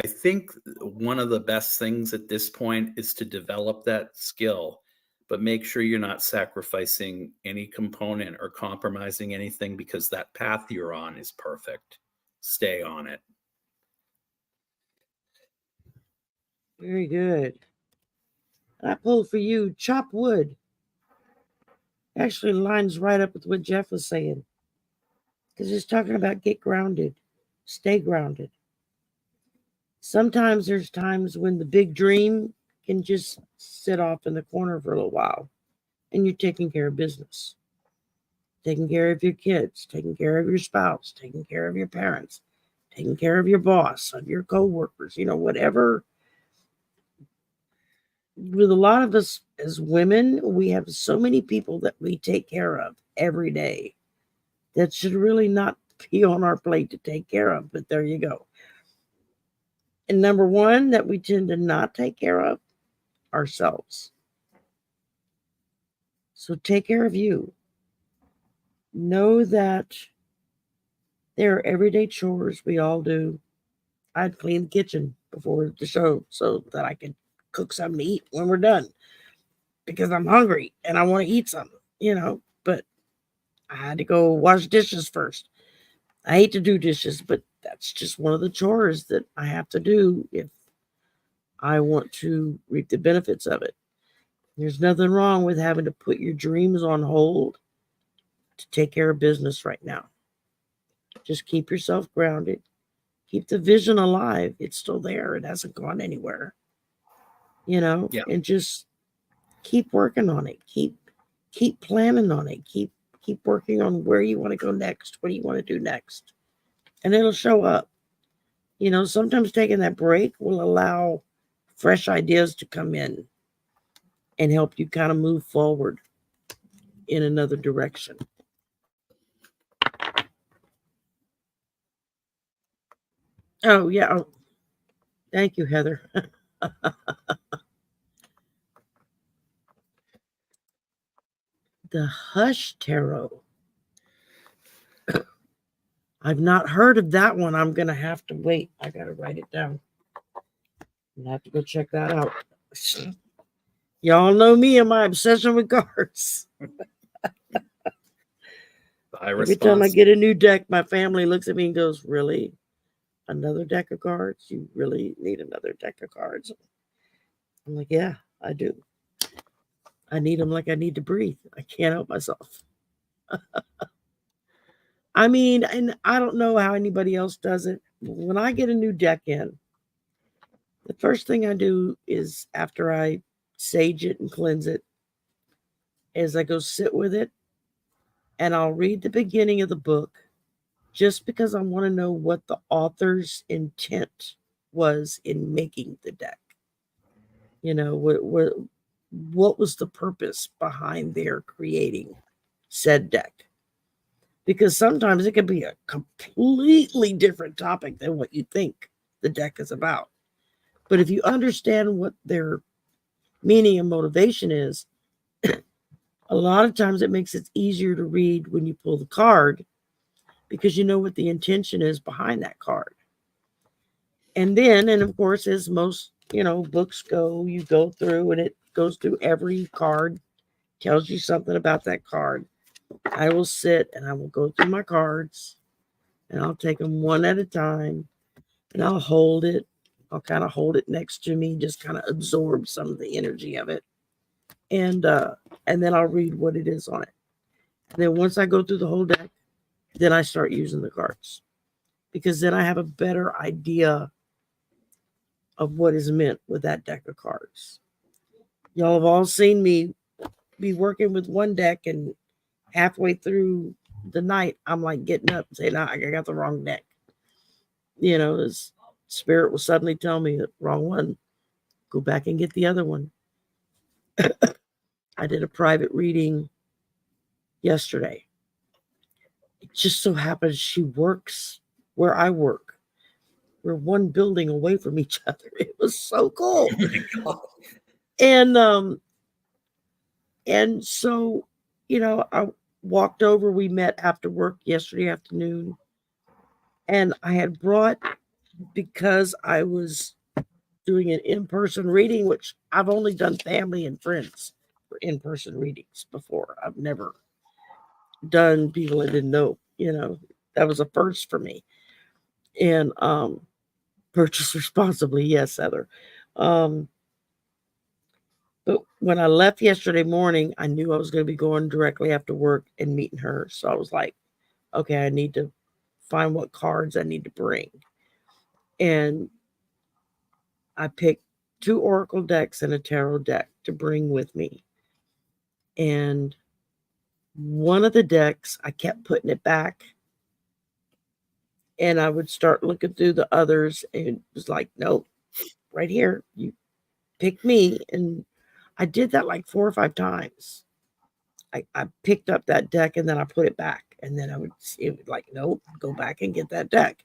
think one of the best things at this point is to develop that skill, but make sure you're not sacrificing any component or compromising anything, because that path you're on is perfect. Stay on it. Very good. I pulled for you, chop wood. Actually lines right up with what Jeff was saying, because he's talking about get grounded, stay grounded. Sometimes there's times when the big dream can just sit off in the corner for a little while, and you're taking care of business, taking care of your kids, taking care of your spouse, taking care of your parents, taking care of your boss, of your coworkers, whatever. With a lot of us as women, we have so many people that we take care of every day that should really not be on our plate to take care of, but there you go. And number one that we tend to not take care of, ourselves. So take care of you. Know that there are everyday chores we all do. I'd clean the kitchen before the show so that I could cook something to eat when we're done, because I'm hungry and I want to eat something, but I had to go wash dishes first. I hate to do dishes, but that's just one of the chores that I have to do if I want to reap the benefits of it. There's nothing wrong with having to put your dreams on hold to take care of business right now. Just keep yourself grounded. Keep the vision alive. It's still there. It hasn't gone anywhere. Yeah. And just keep working on it. Keep planning on it. Keep working on where you want to go next. What do you want to do next? And it'll show up. Sometimes taking that break will allow fresh ideas to come in and help you kind of move forward in another direction. Oh, yeah. Oh, thank you, Heather. The Hush Tarot. I've not heard of that one. I'm going to have to wait. I got to write it down. I'm going to have to go check that out. Y'all know me and my obsession with cards. Every time I get a new deck, my family looks at me and goes, really? Another deck of cards? You really need another deck of cards? I'm like, yeah, I do. I need them like I need to breathe. I can't help myself. I mean, and I don't know how anybody else does it. When I get a new deck in, the first thing I do is, after I sage it and cleanse it, is I go sit with it and I'll read the beginning of the book, just because I want to know what the author's intent was in making the deck. What was the purpose behind their creating said deck? Because sometimes it can be a completely different topic than what you think the deck is about. But if you understand what their meaning and motivation is, a lot of times it makes it easier to read when you pull the card, because you know what the intention is behind that card. And then, and of course, as most, books go, you go through and it goes through every card, tells you something about that card. I will sit and I will go through my cards and I'll take them one at a time and I'll hold it. I'll kind of hold it next to me, just kind of absorb some of the energy of it. And then I'll read what it is on it. And then once I go through the whole deck, then I start using the cards, because then I have a better idea of what is meant with that deck of cards. Y'all have all seen me be working with one deck, and halfway through the night, I'm like getting up and saying, nah, I got the wrong deck. This spirit will suddenly tell me the wrong one. Go back and get the other one. I did a private reading yesterday. It just so happens she works where I work. We're one building away from each other. It was so cool. Oh my God. And so, I walked over. We met after work yesterday afternoon. And I had brought, because I was doing an in-person reading, which I've only done family and friends for in-person readings before. I've never done people I didn't know. That was a first for me. And purchase responsibly, yes, Heather. But when I left yesterday morning, I knew I was going to be going directly after work and meeting her. So I was like, okay, I need to find what cards I need to bring. And I picked 2 oracle decks and a tarot deck to bring with me. And one of the decks, I kept putting it back. And I would start looking through the others, and it was like, nope, right here, you pick me. And I did that like 4 or 5 times. I picked up that deck and then I put it back. And then it would like, nope, go back and get that deck.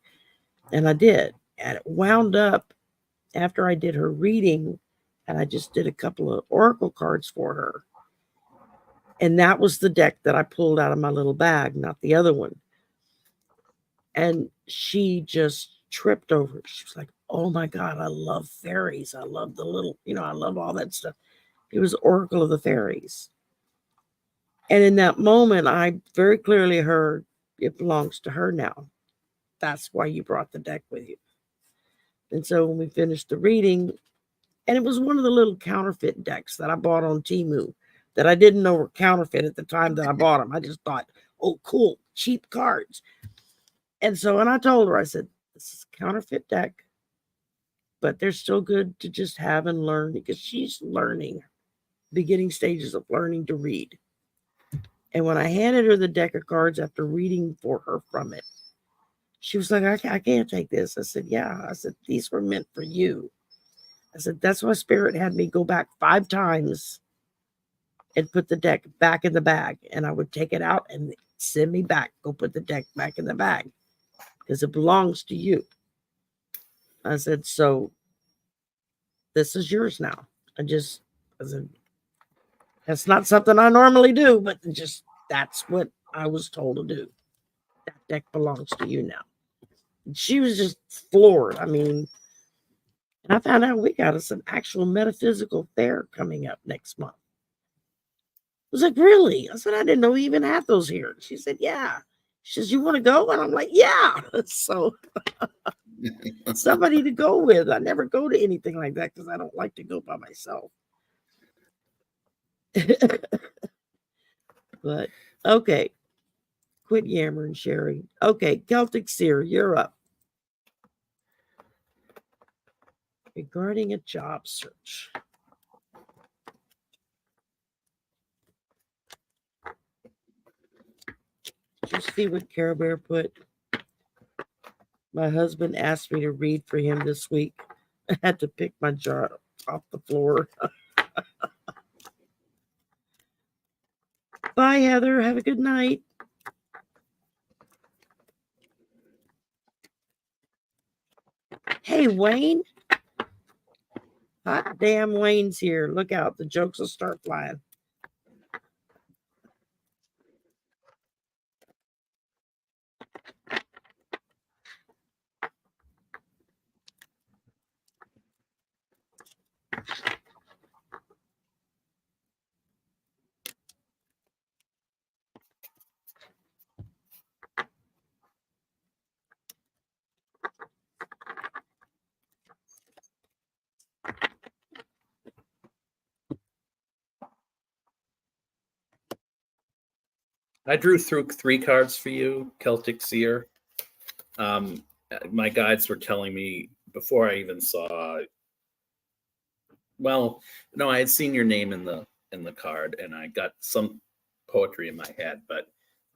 And I did. And it wound up, after I did her reading, and I just did a couple of oracle cards for her. And that was the deck that I pulled out of my little bag, not the other one. And she just tripped over it. She was like, oh my God, I love fairies. I love the little, I love all that stuff. It was Oracle of the Fairies. And in that moment, I very clearly heard, it belongs to her now. That's why you brought the deck with you. And so when we finished the reading, And it was one of the little counterfeit decks that I bought on Temu that I didn't know were counterfeit at the time that I bought them. I just thought, oh, cool, cheap cards. And I told her, I said, this is a counterfeit deck, but they're still good to just have and learn, because she's learning, beginning stages of learning to read. And when I handed her the deck of cards after reading for her from it, she was like, I can't take this. I said, yeah. I said, these were meant for you. I said, that's why Spirit had me go back 5 times and put the deck back in the bag. And I would take it out and send me back, go put the deck back in the bag, because it belongs to you. I said, so this is yours now. I said, that's not something I normally do, but just that's what I was told to do. That deck belongs to you now. And she was just floored. I mean, and I found out we got us an actual metaphysical fair coming up next month. I was like, really? I said, I didn't know we even had those here. She said, yeah. She says, you want to go? And I'm like, yeah. So somebody to go with. I never go to anything like that because I don't like to go by myself. But okay. Quit yammering, Sherry. Okay, Celtic Seer, you're up. Regarding a job search. Did you see what Care Bear put? My husband asked me to read for him this week. I had to pick my jar off the floor. Bye, Heather. Have a good night. Hey, Wayne. Hot damn Wayne's here. Look out. The jokes will start flying. I drew through 3 cards for you, Celtic Seer. My guides were telling me before I even saw. Well, no, I had seen your name in the card, and I got some poetry in my head. But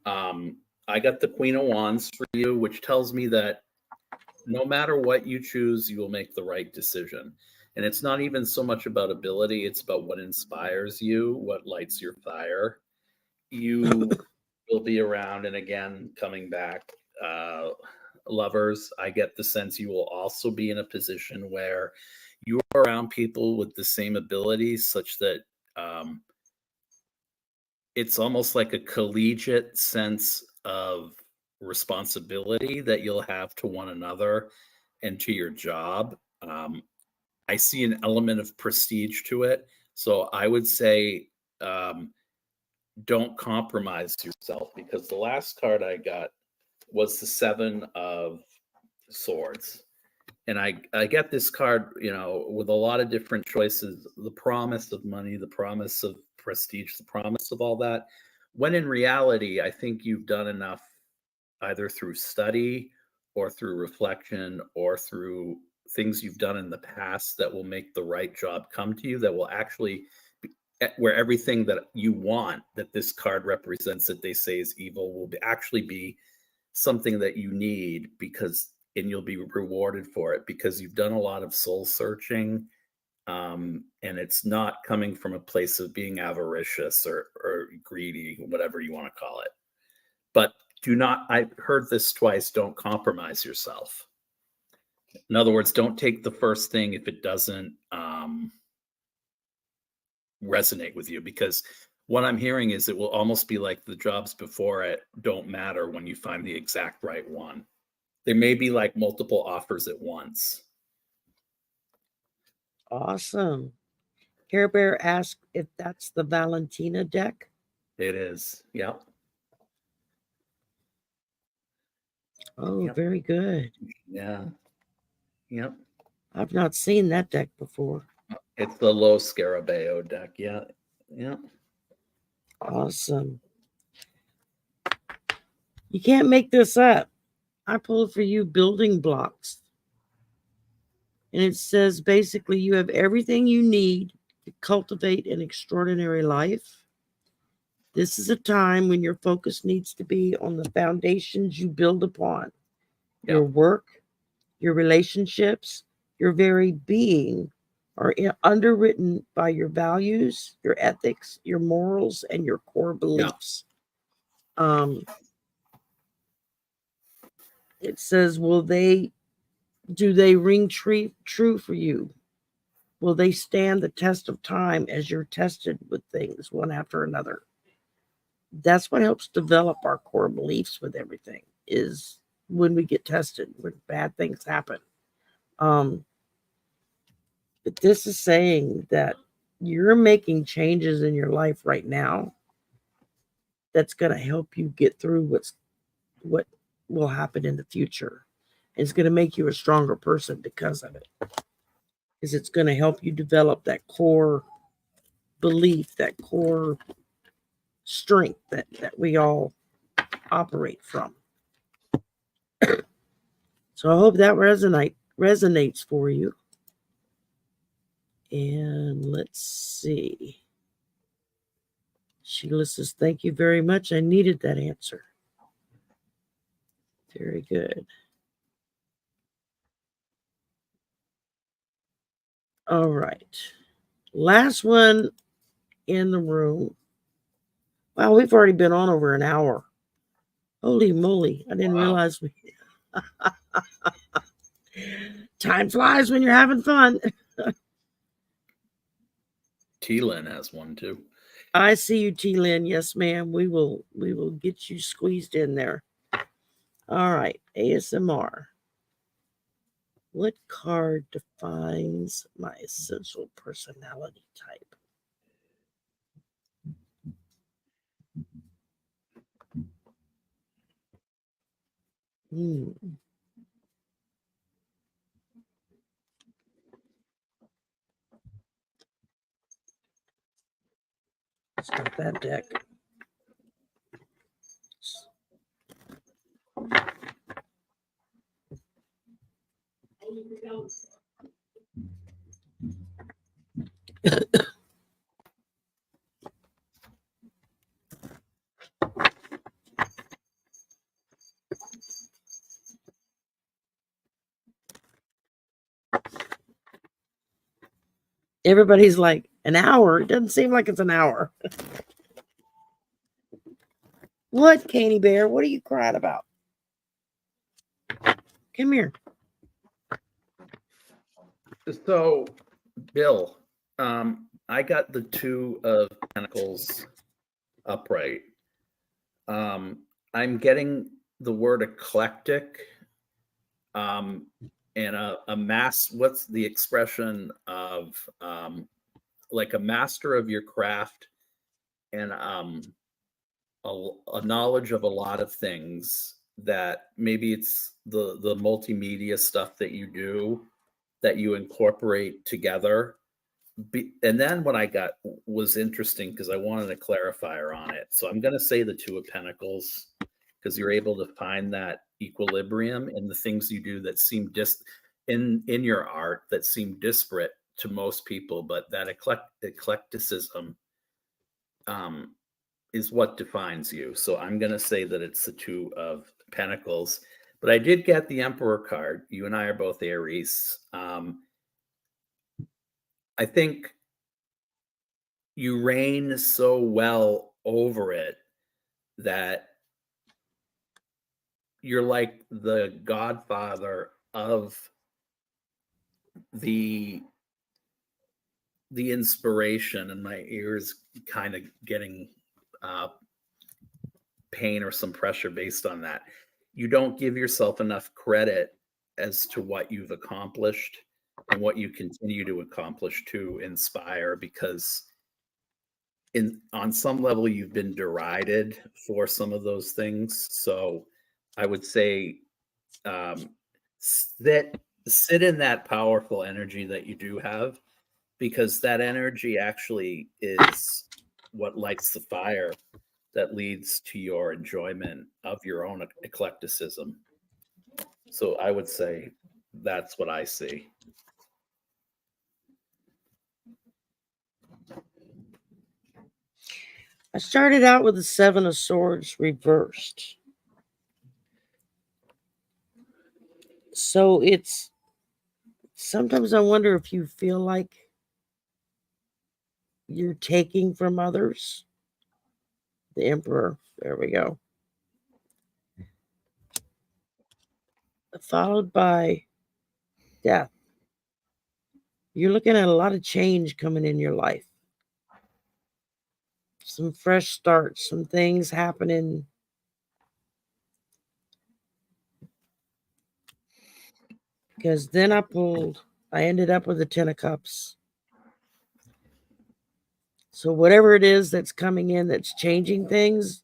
I got the Queen of Wands for you, which tells me that no matter what you choose, you will make the right decision. And it's not even so much about ability; it's about what inspires you, what lights your fire. You will be around, and again, coming back, lovers, I get the sense you will also be in a position where you are around people with the same abilities, such that it's almost like a collegiate sense of responsibility that you'll have to one another and to your job. I see an element of prestige to it. So I would say, don't compromise yourself, because the last card I got was the 7 of Swords. And I get this card, with a lot of different choices, the promise of money, the promise of prestige, the promise of all that. When in reality, I think you've done enough, either through study or through reflection or through things you've done in the past, that will make the right job come to you, that will actually where everything that you want, that this card represents, that they say is evil, will actually be something that you need, and you'll be rewarded for it, because you've done a lot of soul searching, and it's not coming from a place of being avaricious or greedy, whatever you want to call it. But I've heard this twice, don't compromise yourself. In other words, don't take the first thing if it doesn't resonate with you, because what I'm hearing is it will almost be like the jobs before it don't matter when you find the exact right one. There may be like multiple offers at once. Awesome. Care Bear asked if that's the Valentina deck. It is. Yep. Oh, yep. Very good. Yeah. Yep. I've not seen that deck before. It's the low Scarabeo deck. Yeah. Yeah. Awesome. You can't make this up. I pulled for you building blocks. And it says basically you have everything you need to cultivate an extraordinary life. This is a time when your focus needs to be on the foundations you build upon. Your work, your relationships, your very being are underwritten by your values, your ethics, your morals, and your core beliefs. It says, do they ring true for you? Will they stand the test of time as you're tested with things one after another? That's what helps develop our core beliefs with everything, is when we get tested, when bad things happen. But this is saying that you're making changes in your life right now that's going to help you get through what will happen in the future. It's going to make you a stronger person because of it. Because it's going to help you develop that core belief, that core strength that we all operate from. So I hope that resonates for you. And let's see. Sheila says, thank you very much. I needed that answer. Very good. All right. Last one in the room. Wow, we've already been on over an hour. Holy moly. I didn't realize we... Time flies when you're having fun. T-Lyn has one too. I see you, T-Lyn. Yes, ma'am. We will get you squeezed in there. All right. ASMR. What card defines my essential personality type? Stop that deck. Everybody's like, an hour? It doesn't seem like it's an hour. What, Candy Bear? What are you crying about? Come here. So, Bill, I got the 2 of Pentacles upright. I'm getting the word eclectic, and a mass. What's the expression of like a master of your craft, and a knowledge of a lot of things, that maybe it's the multimedia stuff that you do, that you incorporate together. And then what I got was interesting because I wanted a clarifier on it. So I'm going to say the 2 of Pentacles, because you're able to find that equilibrium in the things you do that seem in your art that seem disparate to most people, but that eclecticism is what defines you. So I'm going to say that it's the 2 of Pentacles. But I did get the Emperor card. You and I are both Aries. I think you reign so well over it that you're like the godfather of the inspiration, and my ears kind of getting pain or some pressure based on that. You don't give yourself enough credit as to what you've accomplished and what you continue to accomplish to inspire, because on some level you've been derided for some of those things. So I would say sit in that powerful energy that you do have, because that energy actually is what lights the fire that leads to your enjoyment of your own eclecticism. So I would say that's what I see. I started out with the Seven of Swords reversed. So it's sometimes I wonder if you feel like you're taking from others. The Emperor, there we go. Followed by death. You're looking at a lot of change coming in your life. Some fresh starts, some things happening. Because then I ended up with the Ten of Cups. So whatever it is that's coming in that's changing things,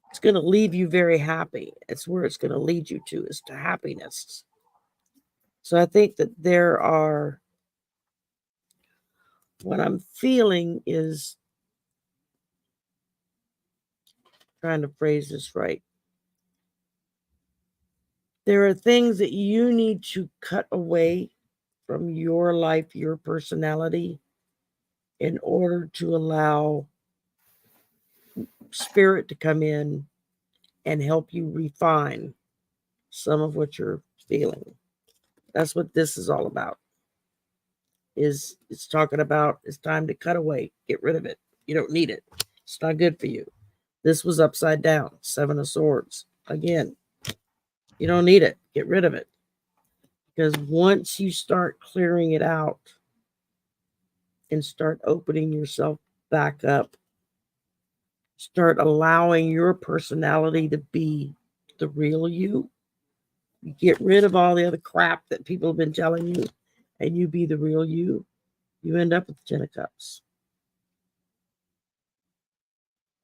it's going to leave you very happy. It's where it's going to lead you to, is to happiness. So I think that there are, what I'm feeling is, trying to phrase this right. There are things that you need to cut away from your life, your personality, in order to allow spirit to come in and help you refine some of what you're feeling. That's what this is all about. It's talking about it's time to cut away, get rid of it. You don't need it. It's not good for you. This was upside down, Seven of Swords. Again, you don't need it. Get rid of it. Because once you start clearing it out and start opening yourself back up, start allowing your personality to be the real you, you get rid of all the other crap that people have been telling you, and you be the real you, you end up with the Ten of Cups.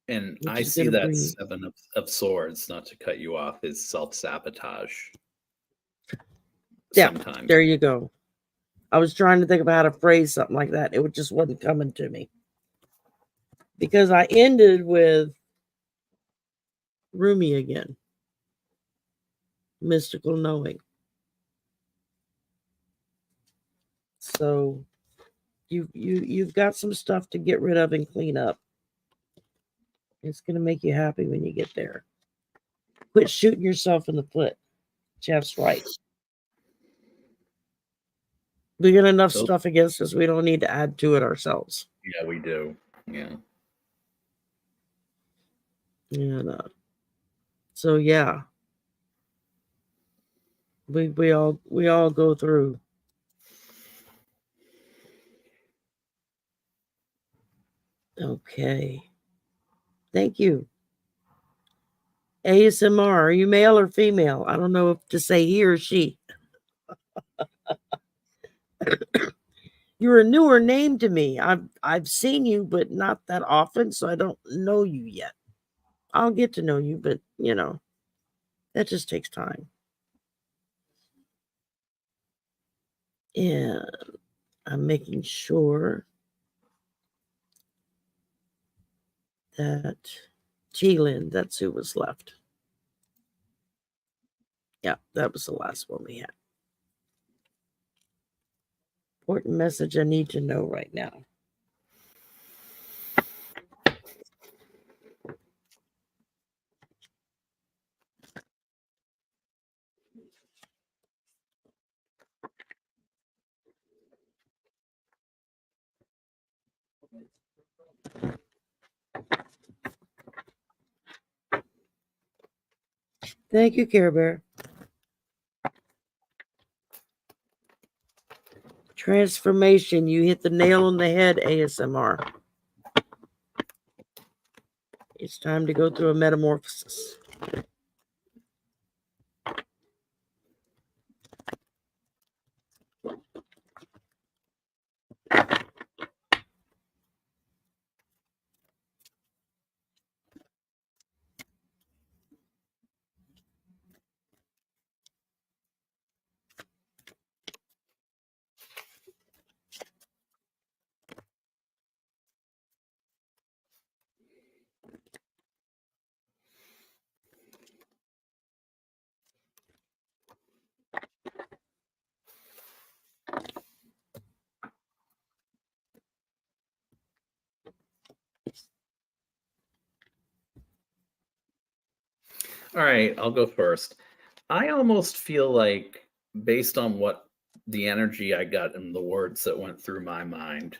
And I see that Seven of Swords, not to cut you off, is self-sabotage. Yeah, there you go. I was trying to think of how to phrase something like that. It just wasn't coming to me. Because I ended with Rumi again. Mystical knowing. So you've got some stuff to get rid of and clean up. It's going to make you happy when you get there. Quit shooting yourself in the foot. Jeff's right. We got enough stuff against us. We don't need to add to it ourselves. Yeah, we do. Yeah. And so yeah. We all go through. Okay. Thank you. ASMR, are you male or female? I don't know if to say he or she. You're a newer name to me. I've seen you, but not that often, so I don't know you yet. I'll get to know you, but that just takes time. And I'm making sure that T-Lin, that's who was left. Yeah, that was the last one we had. Important message I need to know right now. Thank you, Care Bear. Transformation. You hit the nail on the head, ASMR. It's time to go through a metamorphosis. All right, I'll go first. I almost feel like, based on what the energy I got and the words that went through my mind,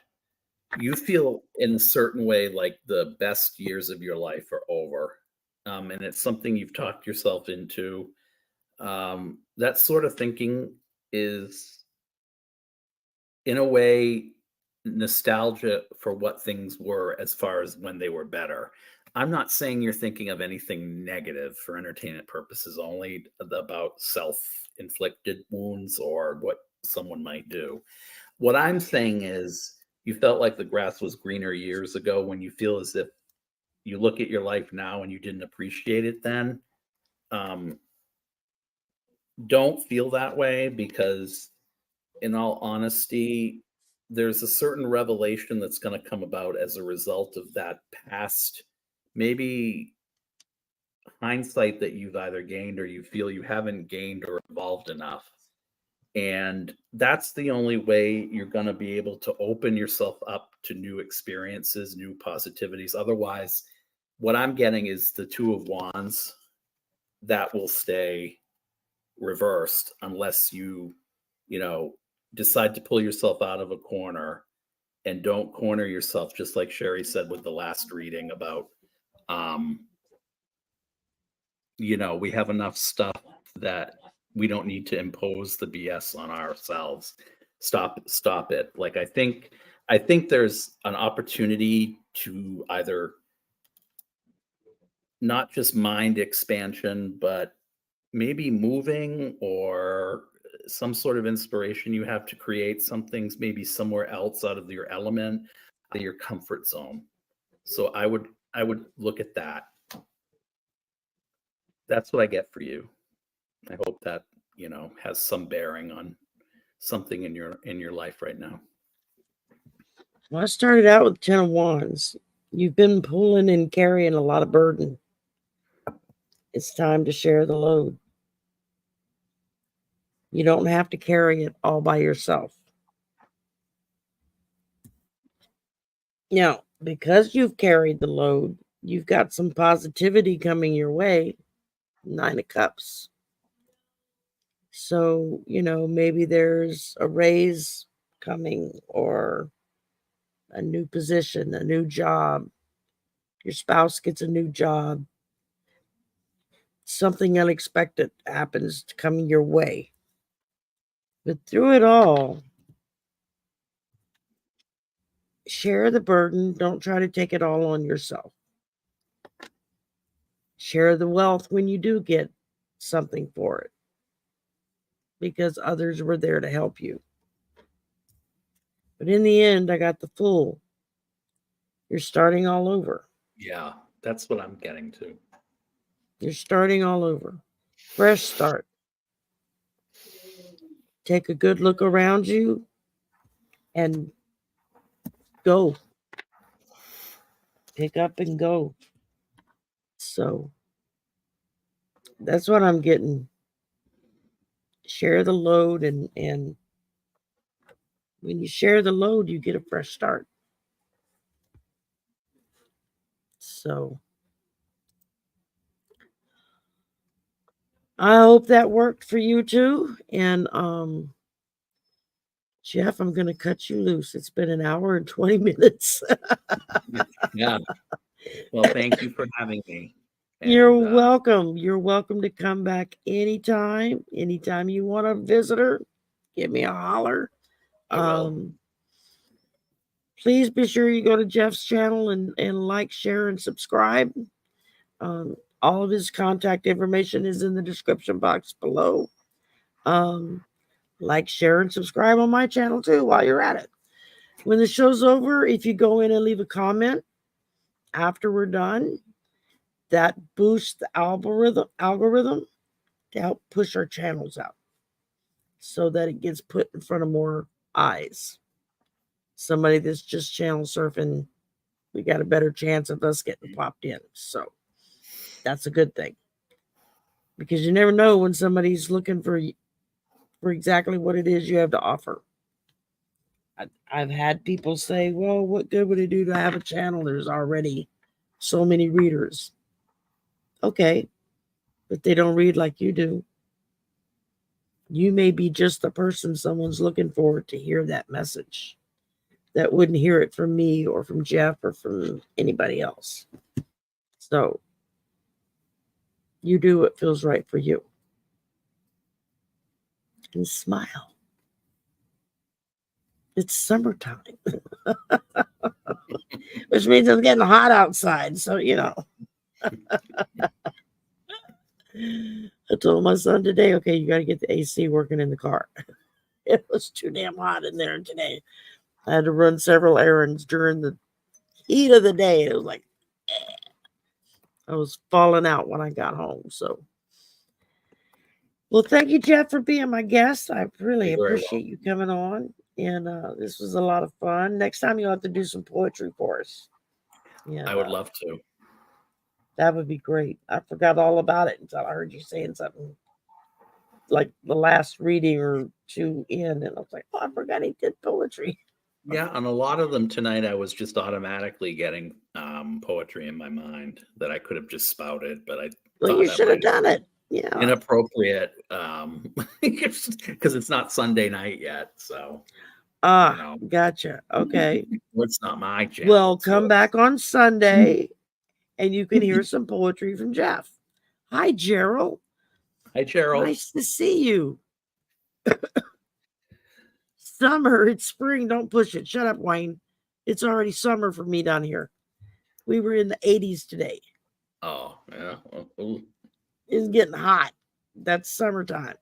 you feel in a certain way like the best years of your life are over. And it's something you've talked yourself into. That sort of thinking is, in a way, nostalgia for what things were as far as when they were better. I'm not saying you're thinking of anything negative for entertainment purposes, only about self-inflicted wounds or what someone might do. What I'm saying is you felt like the grass was greener years ago, when you feel as if you look at your life now and you didn't appreciate it then. Um, don't feel that way, because in all honesty, there's a certain revelation that's going to come about as a result of that past, maybe hindsight that you've either gained or you feel you haven't gained or evolved enough. And that's the only way you're going to be able to open yourself up to new experiences, new positivities. Otherwise, what I'm getting is the Two of Wands that will stay reversed unless you know, decide to pull yourself out of a corner, and don't corner yourself, just like Sherry said with the last reading about, um, we have enough stuff that we don't need to impose the BS on ourselves. Stop it. Like, I think there's an opportunity to either not just mind expansion, but maybe moving, or some sort of inspiration you have to create some things maybe somewhere else, out of your element, out of your comfort zone. So I would look at that. That's what I get for you. I hope that, has some bearing on something in your life right now. Well, I started out with 10 of Wands. You've been pulling and carrying a lot of burden. It's time to share the load. You don't have to carry it all by yourself. Now, because you've carried the load, you've got some positivity coming your way. 9 of Cups. So, maybe there's a raise coming, or a new position, a new job. Your spouse gets a new job. Something unexpected happens coming your way. But through it all, share the burden. Don't try to take it all on yourself. Share the wealth when you do get something for it, because others were there to help you. But in the end, I got the Fool. You're starting all over. Yeah, that's what I'm getting to. You're starting all over. Fresh start. Take a good look around you and go. Pick up and go. So that's what I'm getting. Share the load, and when you share the load, you get a fresh start. So I hope that worked for you too. And Jeff, I'm going to cut you loose. It's been an hour and 20 minutes. Yeah. Well, thank you for having me. You're welcome. You're welcome to come back anytime. Anytime you want a visitor, give me a holler. I will. Please be sure you go to Jeff's channel and like, share, and subscribe. All of his contact information is in the description box below. Like, share, and subscribe on my channel too while you're at it. When the show's over, if you go in and leave a comment after we're done, that boosts the algorithm to help push our channels out, so that it gets put in front of more eyes. Somebody that's just channel surfing, we got a better chance of us getting popped in. So that's a good thing, because you never know when somebody's looking for exactly what it is you have to offer. I've had people say, well, what good would it do to have a channel? There's already so many readers. Okay, but they don't read like you do. You may be just the person someone's looking for to hear that message that wouldn't hear it from me or from Jeff or from anybody else. So you do what feels right for you. And smile. It's summertime. Which means it's getting hot outside. So, you know. I told my son today, okay, you got to get the AC working in the car. It was too damn hot in there today. I had to run several errands during the heat of the day. It was like, I was falling out when I got home. So, well, thank you, Jeff, for being my guest. I really appreciate you coming on. And this was a lot of fun. Next time you'll have to do some poetry for us. Yeah, I would love to. That would be great. I forgot all about it until I heard you saying something like the last reading or two in. And I was like, oh, I forgot he did poetry. Yeah, on a lot of them tonight, I was just automatically getting poetry in my mind that I could have just spouted, but I thought you should have done it. Yeah, inappropriate because it's not Sunday night yet. So, gotcha. Okay, it's not my channel. Well, come back on Sunday, and you can hear some poetry from Jeff. Hi, Gerald. Hi, Gerald. Nice to see you. Summer, it's spring. Don't push it. Shut up, Wayne. It's already summer for me down here. We were in the 80s today. Oh, yeah. It's getting hot. That's summertime.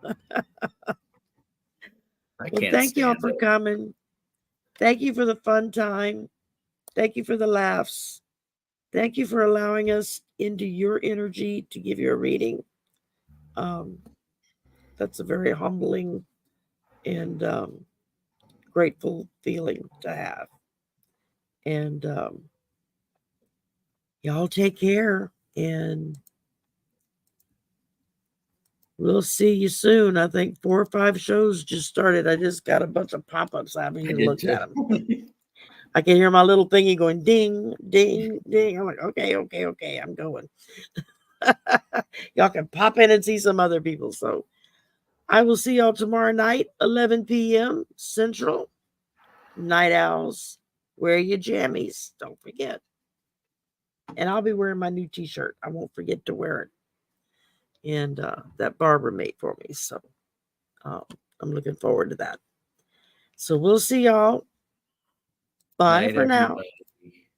Well, thank y'all for coming. Thank you for the fun time. Thank you for the laughs. Thank you for allowing us into your energy to give you a reading. That's a very humbling and grateful feeling to have. And y'all take care, and we'll see you soon. I think 4 or 5 shows just started. I just got a bunch of pop-ups. I haven't even looked at them. I can hear my little thingy going ding, ding, ding. I'm like, okay, I'm going. Y'all can pop in and see some other people. So I will see y'all tomorrow night, 11 p.m. Central. Night owls, wear your jammies. Don't forget. And I'll be wearing my new t-shirt. I won't forget to wear it. And that Barbara made for me. So I'm looking forward to that. So we'll see y'all. Bye for now.